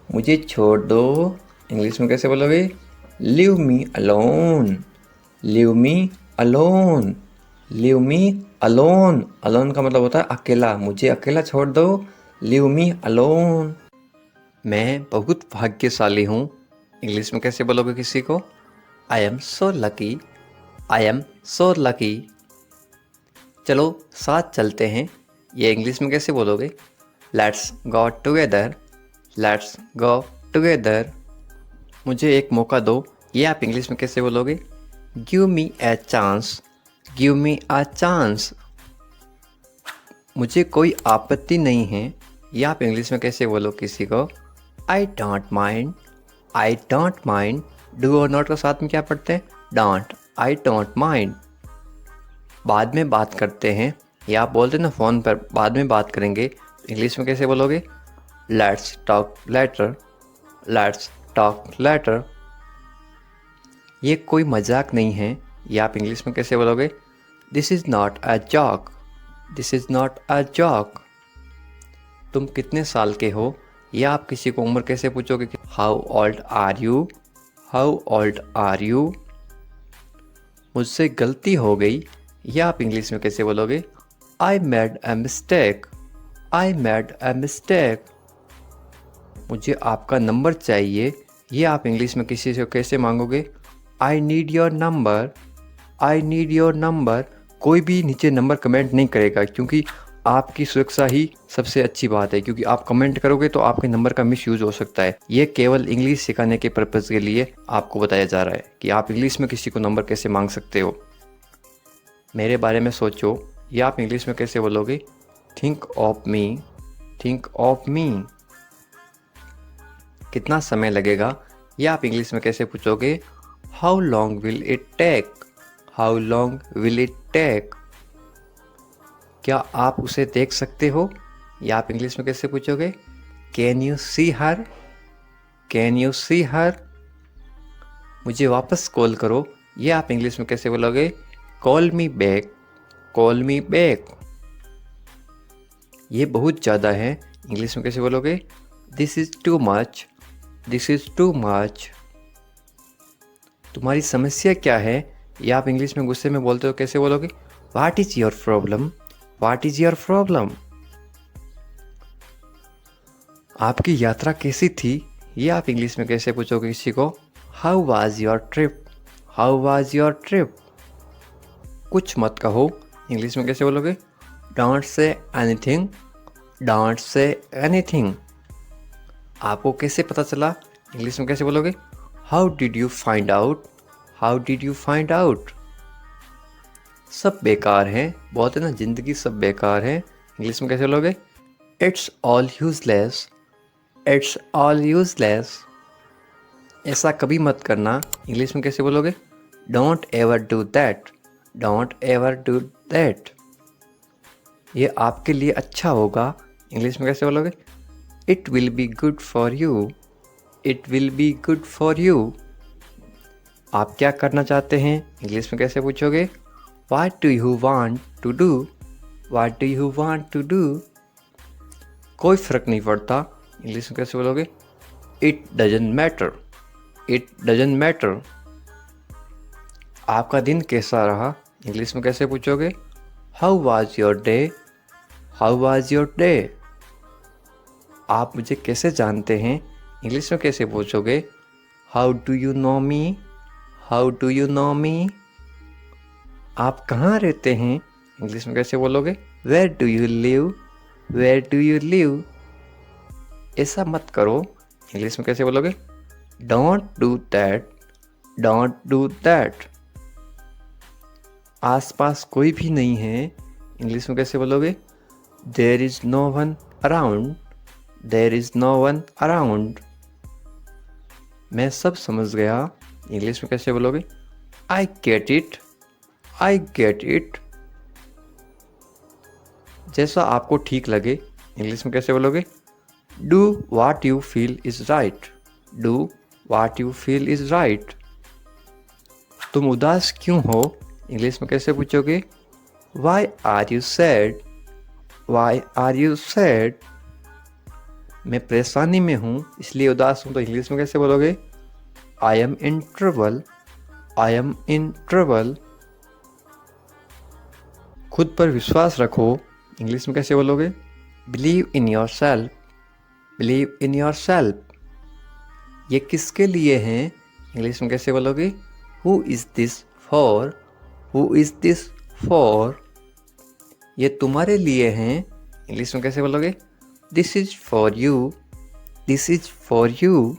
मुझे छोड़ दो, इंग्लिश में कैसे बोलोगे? Leave me alone, leave me alone, leave me alone. Alone का मतलब होता है अकेला, मुझे अकेला छोड़ दो, लीव मी अलोन। मैं बहुत भाग्यशाली हूँ, इंग्लिश में कैसे बोलोगे किसी को? I am so lucky, I am so lucky. चलो साथ चलते हैं, ये इंग्लिश में कैसे बोलोगे? Let's go together, let's go together. मुझे एक मौका दो, ये आप इंग्लिश में कैसे बोलोगे? Give me a chance, give me a chance. मुझे कोई आपत्ति नहीं है, ये आप इंग्लिश में कैसे बोलो किसी को? आई don't mind, I don't mind. Do और नॉट का साथ में क्या पढ़ते हैं? Don't, I don't mind. बाद में बात करते हैं, या आप बोलते ना फ़ोन पर बाद में बात करेंगे, इंग्लिश में कैसे बोलोगे? Let's talk later, let's talk later. ये कोई मजाक नहीं है, ये आप इंग्लिश में कैसे बोलोगे? This is not a joke, this is not a joke. तुम कितने साल के हो, या आप किसी को उम्र कैसे पूछोगे? How old are you, how old are you. मुझसे गलती हो गई, या आप इंग्लिश में कैसे बोलोगे? I made a mistake, I made a mistake. मुझे आपका नंबर चाहिए, ये आप इंग्लिश में किसी से कैसे मांगोगे? I need your number, I need your number. कोई भी नीचे नंबर कमेंट नहीं करेगा, क्योंकि आपकी सुरक्षा ही सबसे अच्छी बात है, क्योंकि आप कमेंट करोगे तो आपके नंबर का मिस यूज़ हो सकता है। ये केवल इंग्लिश सिखाने के पर्पज़ के लिए आपको बताया जा रहा है कि आप इंग्लिश में किसी को नंबर कैसे मांग सकते हो। मेरे बारे में सोचो, ये आप इंग्लिश में कैसे बोलोगे? Think of me, think of me. कितना समय लगेगा, ये आप इंग्लिश में कैसे पूछोगे? How long will it take, how long will it take. क्या आप उसे देख सकते हो, या आप इंग्लिश में कैसे पूछोगे? Can you see her, can you see her. मुझे वापस कॉल करो, ये आप इंग्लिश में कैसे बोलोगे? Call me back, call me back. ये बहुत ज़्यादा है, इंग्लिश में कैसे बोलोगे? This is too much, this is too much. तुम्हारी समस्या क्या है? ये आप इंग्लिश में गुस्से में बोलते हो, कैसे बोलोगे? What is your problem, what is your problem. आपकी यात्रा कैसी थी? ये आप इंग्लिश में कैसे पूछोगे किसी को? How was your trip, how was your trip. कुछ मत कहो, इंग्लिश में कैसे बोलोगे? Don't say anything, don't say anything. आपको कैसे पता चला? इंग्लिश में कैसे बोलोगे? How did you find out, how did you find out. सब बेकार है, बोलते ना जिंदगी सब बेकार है, इंग्लिश में कैसे बोलोगे? It's all useless, it's all useless. ऐसा कभी मत करना, इंग्लिश में कैसे बोलोगे? Don't ever do that, don't ever do that. ये आपके लिए अच्छा होगा, इंग्लिश में कैसे बोलोगे? It will be good for you, it will be good for you. आप क्या करना चाहते हैं? इंग्लिश में कैसे पूछोगे? What do you want to do, what do you want to do. कोई फ़र्क नहीं पड़ता, इंग्लिश में कैसे बोलोगे? It doesn't matter, it doesn't matter. आपका दिन कैसा रहा? इंग्लिश में कैसे पूछोगे? How was your day, how was your day. आप मुझे कैसे जानते हैं? इंग्लिश में कैसे पूछोगे? How do you know me, how do you know me. आप कहाँ रहते हैं? इंग्लिश में कैसे बोलोगे? Where do you live, where do you live. ऐसा मत करो, इंग्लिश में कैसे बोलोगे? Don't do that, don't do that. आसपास कोई भी नहीं है, इंग्लिश में कैसे बोलोगे? There is no one around, there is no one around. मैं सब समझ गया, इंग्लिश में कैसे बोलोगे? I get it, I get it. जैसा आपको ठीक लगे, इंग्लिश में कैसे बोलोगे? Do what you feel is right, do what you feel is right. तुम उदास क्यों हो? इंग्लिश में कैसे पूछोगे? Why are you sad, why are you sad. मैं परेशानी में हूँ इसलिए उदास हूँ, तो इंग्लिश में कैसे बोलोगे? I M in trouble, I am in trouble. खुद पर विश्वास रखो, इंग्लिश में कैसे बोलोगे? Believe in your self, believe in your self. ये किसके लिए हैं? इंग्लिश में कैसे बोलोगे? Who is this for, who is this for. ये तुम्हारे लिए हैं, इंग्लिश में कैसे बोलोगे? This is for you, this is for you.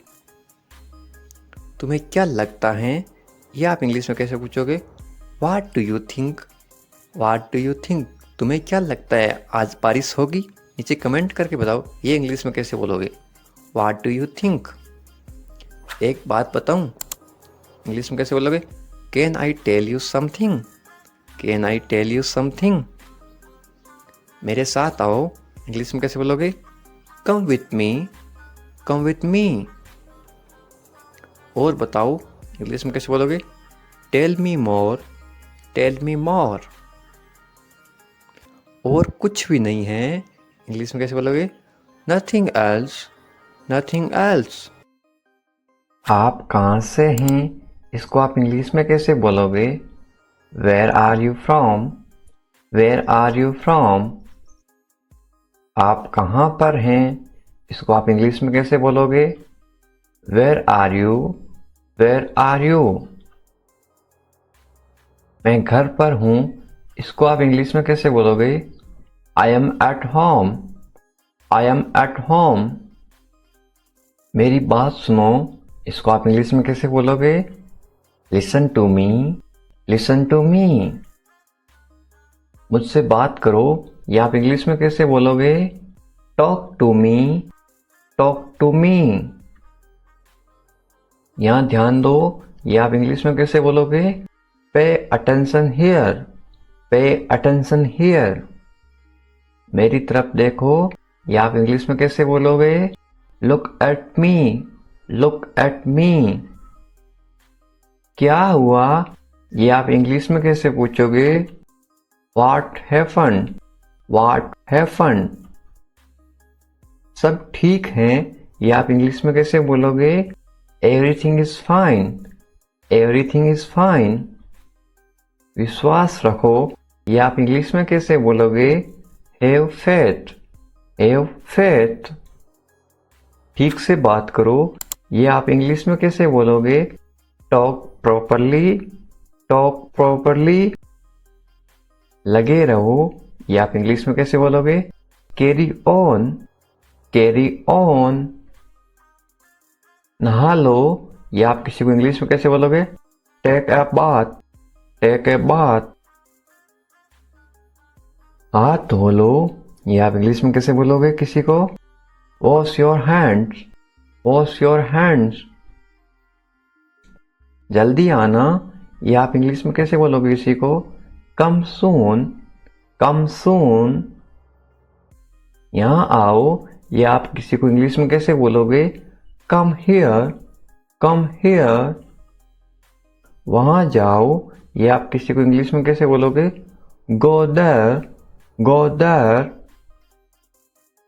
तुम्हें क्या लगता है? ये आप इंग्लिश में कैसे पूछोगे? What do you think, what do you think. तुम्हें क्या लगता है आज बारिश होगी? नीचे कमेंट करके बताओ, ये इंग्लिश में कैसे बोलोगे? What do you think. एक बात बताऊं, इंग्लिश में कैसे बोलोगे? Can I tell you something, can I tell you something. मेरे साथ आओ, इंग्लिश में कैसे बोलोगे? Come with me, come with me. और बताओ, इंग्लिश में कैसे बोलोगे? Tell me more, tell me more. और कुछ भी नहीं है, इंग्लिश में कैसे बोलोगे? Nothing else, nothing else. आप कहाँ से हैं? इसको आप इंग्लिश में कैसे बोलोगे? Where are you from, where are you from. आप कहाँ पर हैं? इसको आप इंग्लिश में कैसे बोलोगे? Where are you, where are you. मैं घर पर हूँ, इसको आप इंग्लिश में कैसे बोलोगे? I am at home, I am at home. मेरी बात सुनो, इसको आप इंग्लिश में कैसे बोलोगे? Listen to me, listen to me. मुझसे बात करो, ये आप इंग्लिश में कैसे बोलोगे? Talk to me, talk to me. यहाँ ध्यान दो, ये आप इंग्लिश में कैसे बोलोगे? Pay attention here, pay attention here. मेरी तरफ देखो, ये आप इंग्लिश में कैसे बोलोगे? Look at me, look at मी। क्या हुआ? ये आप इंग्लिश में कैसे पूछोगे? What happened, what happened. सब ठीक हैं ये आप इंग्लिश में कैसे बोलोगे? Everything is fine, everything is fine. विश्वास रखो ये आप इंग्लिश में कैसे बोलोगे? Have faith, have faith. ठीक से बात करो ये आप इंग्लिश में कैसे बोलोगे? Talk properly, talk properly. लगे रहो ये आप इंग्लिश में कैसे बोलोगे? Carry on, carry on. नहा लो ये आप किसी को इंग्लिश में कैसे बोलोगे? Take a bath, take a bath. हाथ धो लो ये आप इंग्लिश में कैसे बोलोगे किसी को? Wash your hands, wash your hands. जल्दी आना ये आप इंग्लिश में कैसे बोलोगे किसी को? कम सून, कम सून। यहां आओ ये आप किसी को इंग्लिश में कैसे बोलोगे? Come here, come here. वहां जाओ ये आप किसी को इंग्लिश में कैसे बोलोगे? Go there, go there.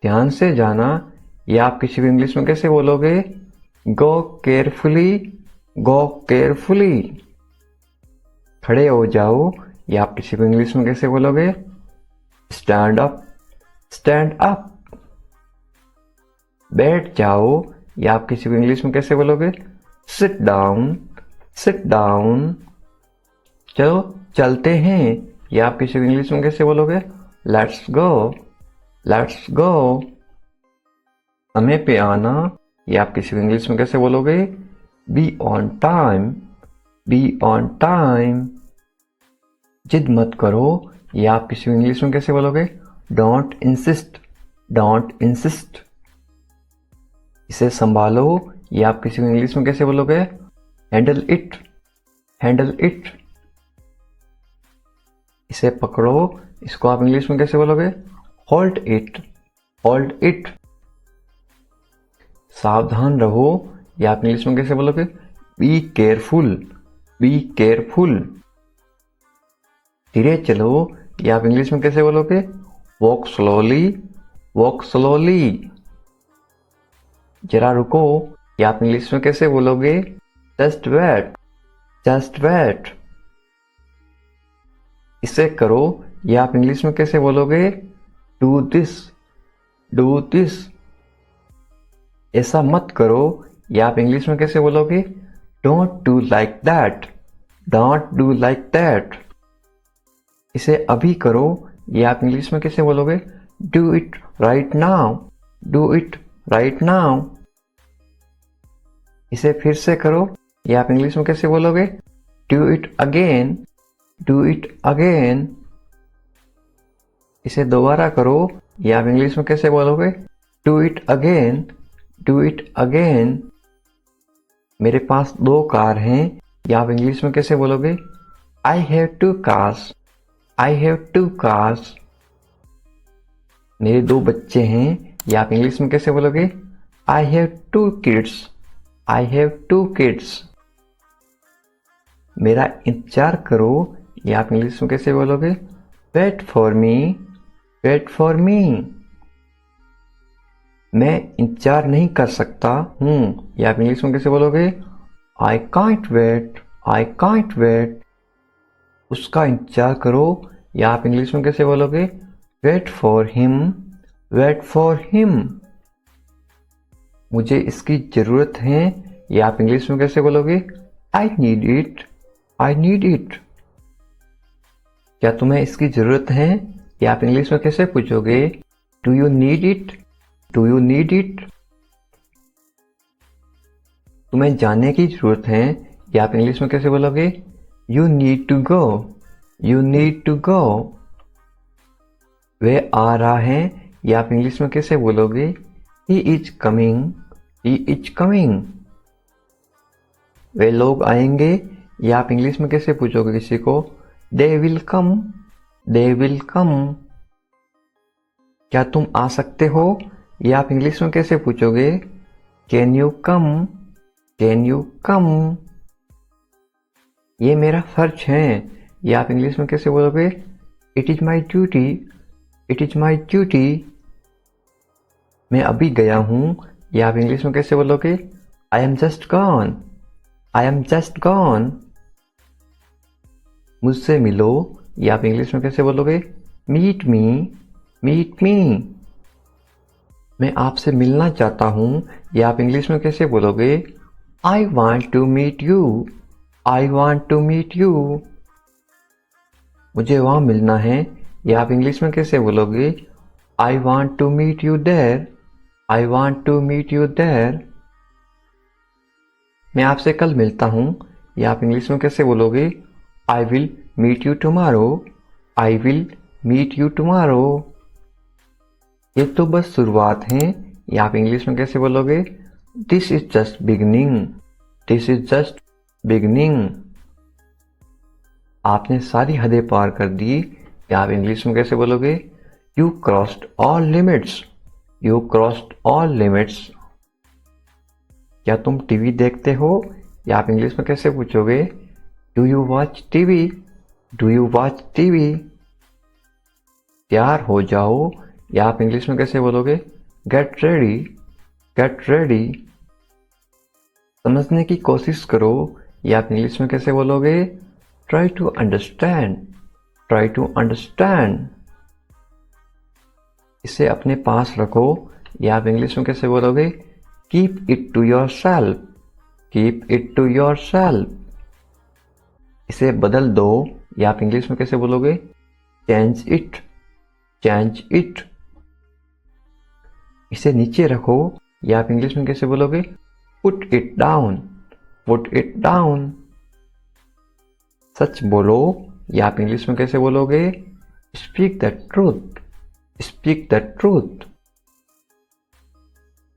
ध्यान से जाना ये आप किसी को इंग्लिश में कैसे बोलोगे? गो केयरफुली, गो केयरफुली। खड़े हो जाओ ये आप किसी को इंग्लिश में कैसे बोलोगे? Stand up, stand up. बैठ जाओ ये आप किसी को इंग्लिश में कैसे बोलोगे? Sit down, sit down. चलो चलते हैं ये आप किसी को इंग्लिश में कैसे बोलोगे? Let's go, let's go. समय पे आना ये आप किसी को इंग्लिश में कैसे बोलोगे? Be on time, be on time. जिद मत करो ये आप किसी को इंग्लिश में कैसे बोलोगे? Don't insist, don't insist. इसे संभालो ये आप किसी को इंग्लिश में कैसे बोलोगे? Handle it, handle it. इसे पकड़ो इसको आप इंग्लिश में कैसे बोलोगे? Hold it, hold it. सावधान रहो ये आप इंग्लिश में कैसे बोलोगे? Be careful, be careful. धीरे चलो ये आप इंग्लिश में कैसे बोलोगे? Walk slowly, walk slowly. जरा रुको ये आप इंग्लिश में कैसे बोलोगे? Just wait, just wait. इसे करो ये आप इंग्लिश में कैसे बोलोगे? Do this, do this. ऐसा मत करो ये आप इंग्लिश में कैसे बोलोगे? Don't do like that, don't do like that. इसे अभी करो ये आप इंग्लिश में कैसे बोलोगे? Do it right now, do it right now. इसे फिर से करो ये आप इंग्लिश में कैसे बोलोगे? Do it again, do it again. इसे दोबारा करो ये आप इंग्लिश में कैसे बोलोगे? Do it again, do it again. मेरे पास 2 कार हैं ये आप इंग्लिश में कैसे बोलोगे? I have 2 cars, I have 2 cars. मेरे 2 बच्चे हैं ये आप इंग्लिश में कैसे बोलोगे? I have 2 kids, I have 2 kids. मेरा इंतजार करो ये आप इंग्लिश में कैसे बोलोगे? Wait for me, wait for me. मैं इंतजार नहीं कर सकता हूँ ये आप इंग्लिश में कैसे बोलोगे? I can't wait, I can't wait. उसका इंतजार करो ये आप इंग्लिश में कैसे बोलोगे? Wait for him, wait for him. मुझे इसकी जरूरत है ये आप इंग्लिश में कैसे बोलोगे? I need it, I need it. क्या तुम्हें इसकी जरूरत है ये आप इंग्लिश में कैसे पूछोगे? Do you need it, do you need it. तुम्हें जाने की जरूरत है ये आप इंग्लिश में कैसे बोलोगे? You need to go, you need to go. वह आ रहा है ये आप इंग्लिश में कैसे बोलोगे? He is coming, he is coming. वे लोग आएंगे ये आप इंग्लिश में कैसे पूछोगे किसी को? They will come, they will come. क्या तुम आ सकते हो ये आप इंग्लिश में कैसे पूछोगे? Can you come, can you कम। ये मेरा फर्ज है ये आप इंग्लिश में कैसे बोलोगे? It is my duty, it is my duty. मैं अभी गया हूँ, ये आप इंग्लिश में कैसे बोलोगे? I am just gone, I am just gone. मुझसे मिलो, ये आप इंग्लिश में कैसे बोलोगे? Meet me, meet me. मैं आपसे मिलना चाहता हूँ, ये आप इंग्लिश में कैसे बोलोगे? I want to meet you, I want to meet you. मुझे वहाँ मिलना है, ये आप इंग्लिश में कैसे बोलोगे? I want to meet you there, I want to meet you there. मैं आपसे कल मिलता हूँ, ये आप इंग्लिश में कैसे बोलोगे? I will meet you tomorrow, I will meet you tomorrow. ये तो बस शुरुआत है, ये आप इंग्लिश में कैसे बोलोगे? This is just beginning, this is just beginning. आपने सारी हदें पार कर दी, ये आप इंग्लिश में कैसे बोलोगे? You crossed all limits, you crossed all limits. क्या तुम टीवी देखते हो, या आप इंग्लिश में कैसे पूछोगे? Do you watch TV, do you watch TV. तैयार हो जाओ, या आप इंग्लिश में कैसे बोलोगे? Get ready, get ready. समझने की कोशिश करो, या आप इंग्लिश में कैसे बोलोगे? Try to understand, try to understand. इसे अपने पास रखो, या आप इंग्लिश में कैसे बोलोगे? Keep it to yourself, keep it to yourself. इसे बदल दो, या आप इंग्लिश में कैसे बोलोगे? Change it, change it. इसे नीचे रखो, या आप इंग्लिश में कैसे बोलोगे? Put it down, put it down. सच बोलो, या आप इंग्लिश में कैसे बोलोगे? Speak the truth, speak the truth.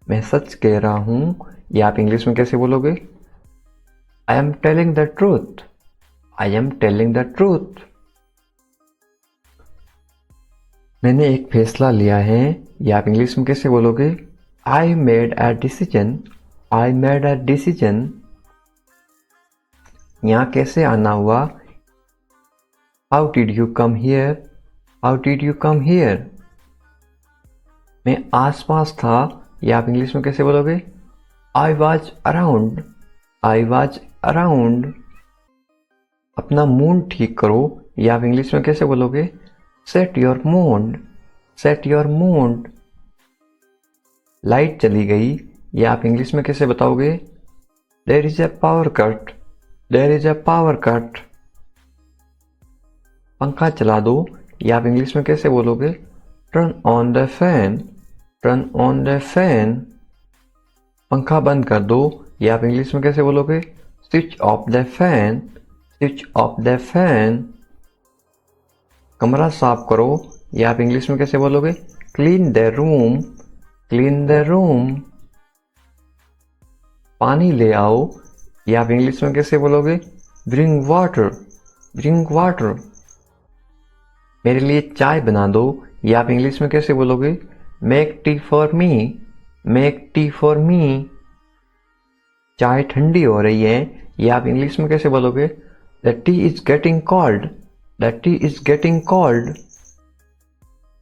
मैं सच कह रहा हूं, या आप इंग्लिश में कैसे बोलोगे? I am telling the truth, I am telling the truth. मैंने एक फैसला लिया है, या आप इंग्लिश में कैसे बोलोगे? I made a decision, I made a decision. यहाँ कैसे आना हुआ? How did you come here, how did you come here. मैं आसपास था, या आप इंग्लिश में कैसे बोलोगे? I was around, I was around. अपना मूड ठीक करो, या आप इंग्लिश में कैसे बोलोगे? Set your mood, set your mood. Light चली गई, या आप इंग्लिश में कैसे बताओगे? There is a power cut, there is a power cut. पंखा चला दो, या आप इंग्लिश में कैसे बोलोगे? Turn on the fan, turn on the fan. पंखा बंद कर दो, या आप इंग्लिश में कैसे बोलोगे? Switch off the fan, switch off the fan. कमरा साफ करो, या आप इंग्लिश में कैसे बोलोगे? Clean the room, clean the room. पानी ले आओ, या आप इंग्लिश में कैसे बोलोगे? Bring water, bring water. मेरे लिए चाय बना दो, या आप इंग्लिश में कैसे बोलोगे? Make tea for me, make tea for me. चाय ठंडी हो रही है, या आप इंग्लिश में कैसे बोलोगे? The T is getting cold, the T is getting cold.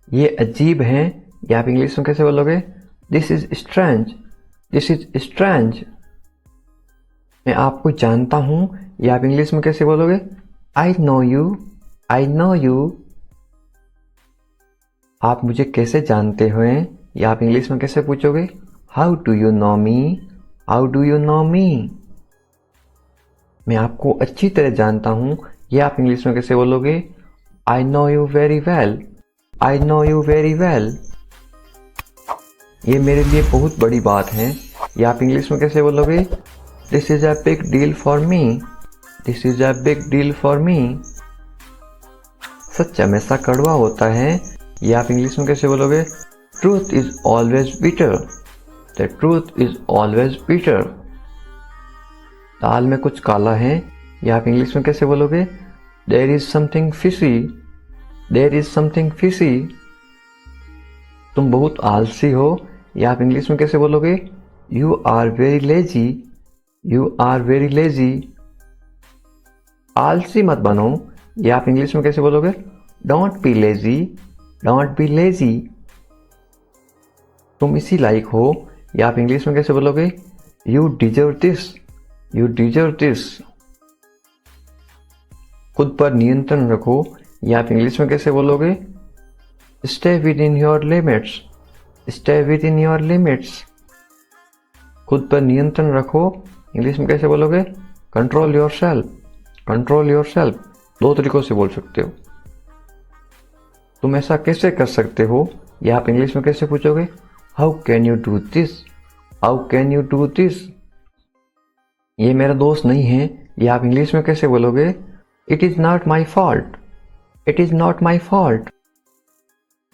ये अजीब है, या आप इंग्लिश में कैसे बोलोगे? This is strange, this is strange. मैं आपको जानता हूं, या आप इंग्लिश में कैसे बोलोगे? I know you, I know you. आप मुझे कैसे जानते हो, या आप इंग्लिश में कैसे पूछोगे? How do you know me, how do you know me. मैं आपको अच्छी तरह जानता हूं, या आप इंग्लिश में कैसे बोलोगे? I know you very well, I know you very well. ये मेरे लिए बहुत बड़ी बात है, या आप इंग्लिश में कैसे बोलोगे? This is a big deal for me, this is a big deal for me. सच हमेशा कड़वा होता है, या आप इंग्लिश में कैसे बोलोगे? Truth is always bitter, the truth is always bitter. दाल में कुछ काला है, या आप इंग्लिश में कैसे बोलोगे? There is something fishy, there is something fishy. तुम बहुत आलसी हो, या आप इंग्लिश में कैसे बोलोगे? You are very lazy, you are very lazy. आलसी मत बनो, या आप इंग्लिश में कैसे बोलोगे? Don't be lazy, don't be lazy. तुम इसी लायक हो, या आप इंग्लिश में कैसे बोलोगे? You deserve this, you deserve this. खुद पर नियंत्रण रखो, या आप इंग्लिश में कैसे बोलोगे? Stay with in your limits, stay with in your limits. खुद पर नियंत्रण रखो, इंग्लिश में कैसे बोलोगे? Control your self, control your self. 2 तरीकों से बोल सकते हो। तुम ऐसा कैसे कर सकते हो, या आप इंग्लिश में कैसे पूछोगे? How can you do this, how can you do this. ये मेरा दोस्त नहीं है, या आप इंग्लिश में कैसे बोलोगे? It is not my fault, it is not my fault.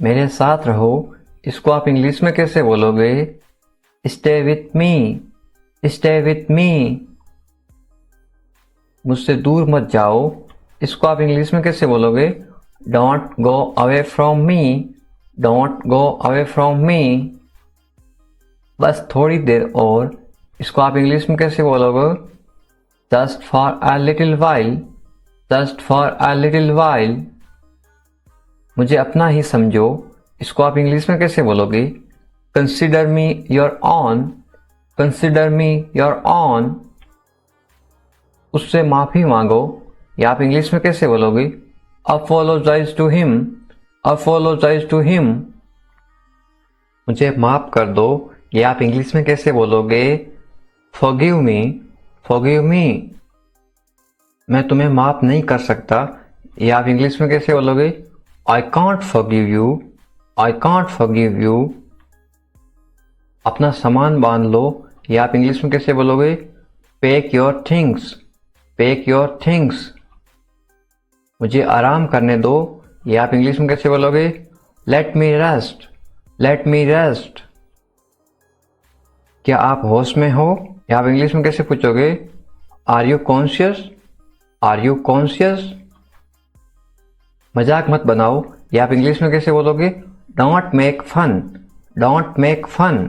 मेरे साथ रहो, इसको आप इंग्लिश में कैसे बोलोगे? Stay with me, stay with me. मुझसे दूर मत जाओ, इसको आप इंग्लिश में कैसे बोलोगे? Don't go away from me, don't go away from me. बस थोड़ी देर और, इसको आप इंग्लिश में कैसे बोलोगे? Just for a little while, just for a little while. मुझे अपना ही समझो, इसको आप इंग्लिश में कैसे बोलोगे? Consider me your own, consider me your own. उससे माफी मांगो, या आप इंग्लिश में कैसे बोलोगे? Apologise to him, apologise to him. मुझे माफ कर दो, या आप इंग्लिश में कैसे बोलोगे? Forgive me, forgive me. मैं तुम्हें माफ नहीं कर सकता, या आप इंग्लिश में कैसे बोलोगे? I can't forgive you, I can't forgive you. अपना सामान बांध लो, या आप इंग्लिश में कैसे बोलोगे? Pack your things, pack your things. मुझे आराम करने दो, या आप इंग्लिश में कैसे बोलोगे? लेट मी रेस्ट, लेट मी रेस्ट। क्या आप होश में हो, या आप इंग्लिश में कैसे पूछोगे? Are you conscious, are you conscious. मजाक मत बनाओ, या आप इंग्लिश में कैसे बोलोगे? Don't make fun, don't make fun.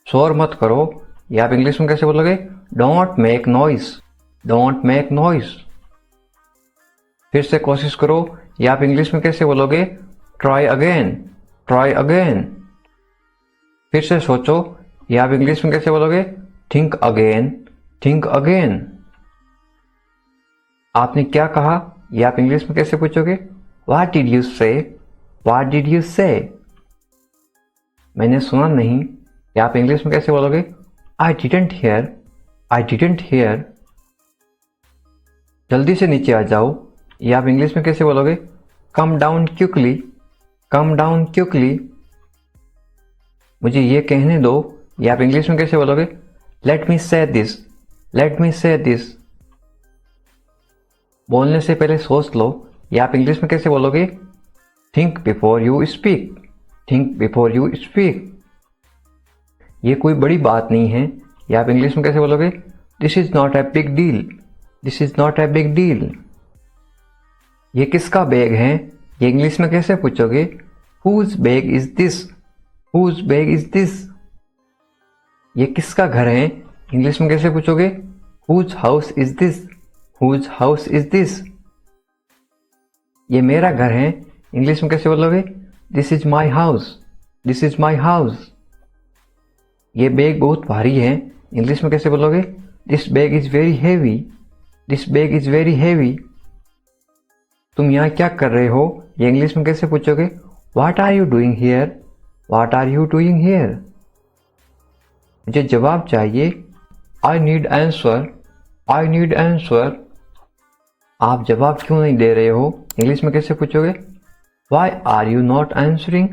शोर मत करो, या आप इंग्लिश में कैसे बोलोगे? Don't make noise, don't make noise. फिर से कोशिश करो, या आप इंग्लिश में कैसे बोलोगे? Try again, try again. फिर से सोचो, या आप इंग्लिश में कैसे बोलोगे? Think again, think again. आपने क्या कहा, या आप इंग्लिश में कैसे पूछोगे? व्हाट डिड यू से, व्हाट डिड यू से। मैंने सुना नहीं, या आप इंग्लिश में कैसे बोलोगे? I didn't here, I didn't here. जल्दी से नीचे आ जाओ, या आप इंग्लिश में कैसे बोलोगे? Come down quickly, come down quickly. मुझे ये कहने दो, या आप इंग्लिश में कैसे बोलोगे? लेट मी से दिस, लेट मी से दिस। बोलने से पहले सोच लो, या आप इंग्लिश में कैसे बोलोगे? Think before you speak, think before you speak. ये कोई बड़ी बात नहीं है, या आप इंग्लिश में कैसे बोलोगे? This is not a big deal, this is not a big deal. ये किसका बैग है, ये इंग्लिश में कैसे पूछोगे? Whose bag is this, whose bag is this. ये किसका घर है, इंग्लिश में कैसे पूछोगे? Whose house is this, whose house is this. ये मेरा घर है, इंग्लिश में कैसे बोलोगे? This is my house, this is my house. ये बैग बहुत भारी है, इंग्लिश में कैसे बोलोगे? This bag is very heavy, this bag is very heavy. तुम यहाँ क्या कर रहे हो, ये इंग्लिश में कैसे पूछोगे? What are you doing here, what are you doing here. मुझे जवाब चाहिए, I need answer, I need answer. आप जवाब क्यों नहीं दे रहे हो, इंग्लिश में कैसे पूछोगे? Why are you not answering,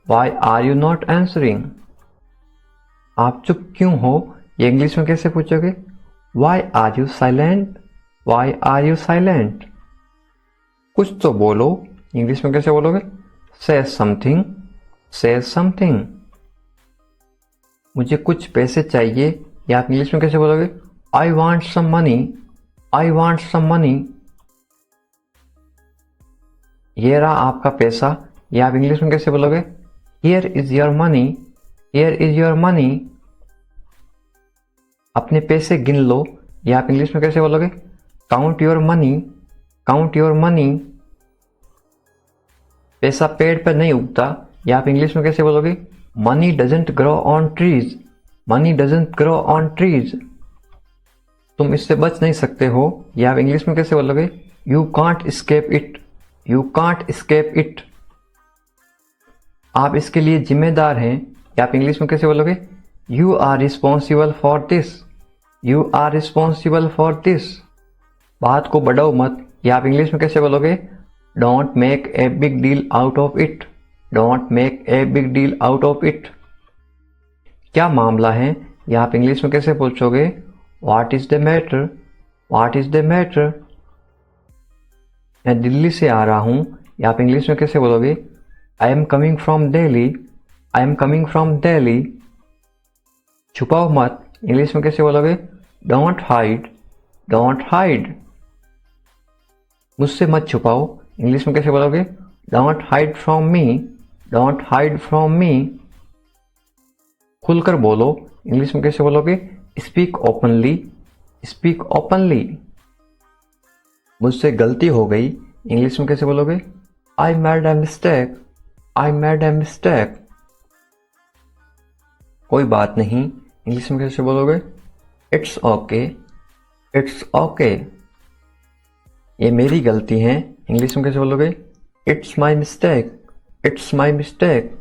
why are you not answering. आप चुप क्यों हो, ये इंग्लिश में कैसे पूछोगे? Why are you silent, why are you silent. कुछ तो बोलो, इंग्लिश में कैसे बोलोगे? से समथिंग, से समथिंग। मुझे कुछ पैसे चाहिए, या आप इंग्लिश में कैसे बोलोगे? I want some money, I want some money. ये रहा आपका पैसा, या आप इंग्लिश में कैसे बोलोगे? Here is your money, here is your money. अपने पैसे गिन लो, या आप इंग्लिश में कैसे बोलोगे? Count your money, count your money. पैसा पेड़ पर नहीं उगता, या आप इंग्लिश में कैसे बोलोगे? Money doesn't grow on trees, money doesn't grow on trees. तुम इससे बच नहीं सकते हो, या आप इंग्लिश में कैसे बोलोगे? You can't escape it, you can't escape it. आप इसके लिए जिम्मेदार हैं, या आप इंग्लिश में कैसे बोलोगे? You are responsible for this, you are responsible for this. बात को बढ़ाओ मत, या आप इंग्लिश में कैसे बोलोगे? Don't make a big deal out of it, don't make a big deal out of it. क्या मामला है, या आप इंग्लिश में कैसे पूछोगे? What is the matter, what is the matter. मैं दिल्ली से आ रहा हूं, या आप इंग्लिश में कैसे बोलोगे? I am coming from Delhi, I am coming from Delhi. छुपाओ मत, इंग्लिश में कैसे बोलोगे? Don't hide, don't hide. मुझसे मत छुपाओ, इंग्लिश में कैसे बोलोगे? Don't hide from me, don't hide from me. खुलकर बोलो, इंग्लिश में कैसे बोलोगे? Speak openly, speak openly. मुझसे गलती हो गई, इंग्लिश में कैसे बोलोगे? I made a mistake, I made a mistake. कोई बात नहीं, इंग्लिश में कैसे बोलोगे? It's okay, it's okay. ये मेरी गलती है, इंग्लिश में कैसे बोलोगे? It's my mistake, it's my mistake.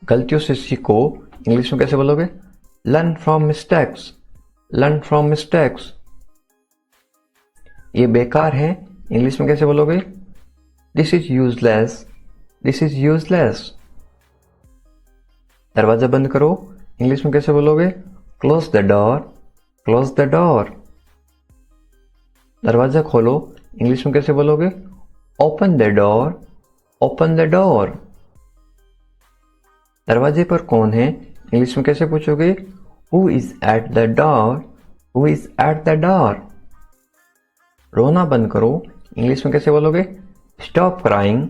गलतियों से सीखो, इंग्लिश में कैसे बोलोगे? Learn from mistakes, learn from mistakes. ये बेकार है, इंग्लिश में कैसे बोलोगे? This is useless, this is useless. दरवाजा बंद करो, इंग्लिश में कैसे बोलोगे? Close the door, close the door. दरवाजा खोलो, इंग्लिश में कैसे बोलोगे? Open the door, open the door. दरवाजे पर कौन है, इंग्लिश में कैसे पूछोगे? Who is at the door, who is at the door. रोना बंद करो, इंग्लिश में कैसे बोलोगे? Stop crying,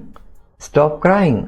stop crying.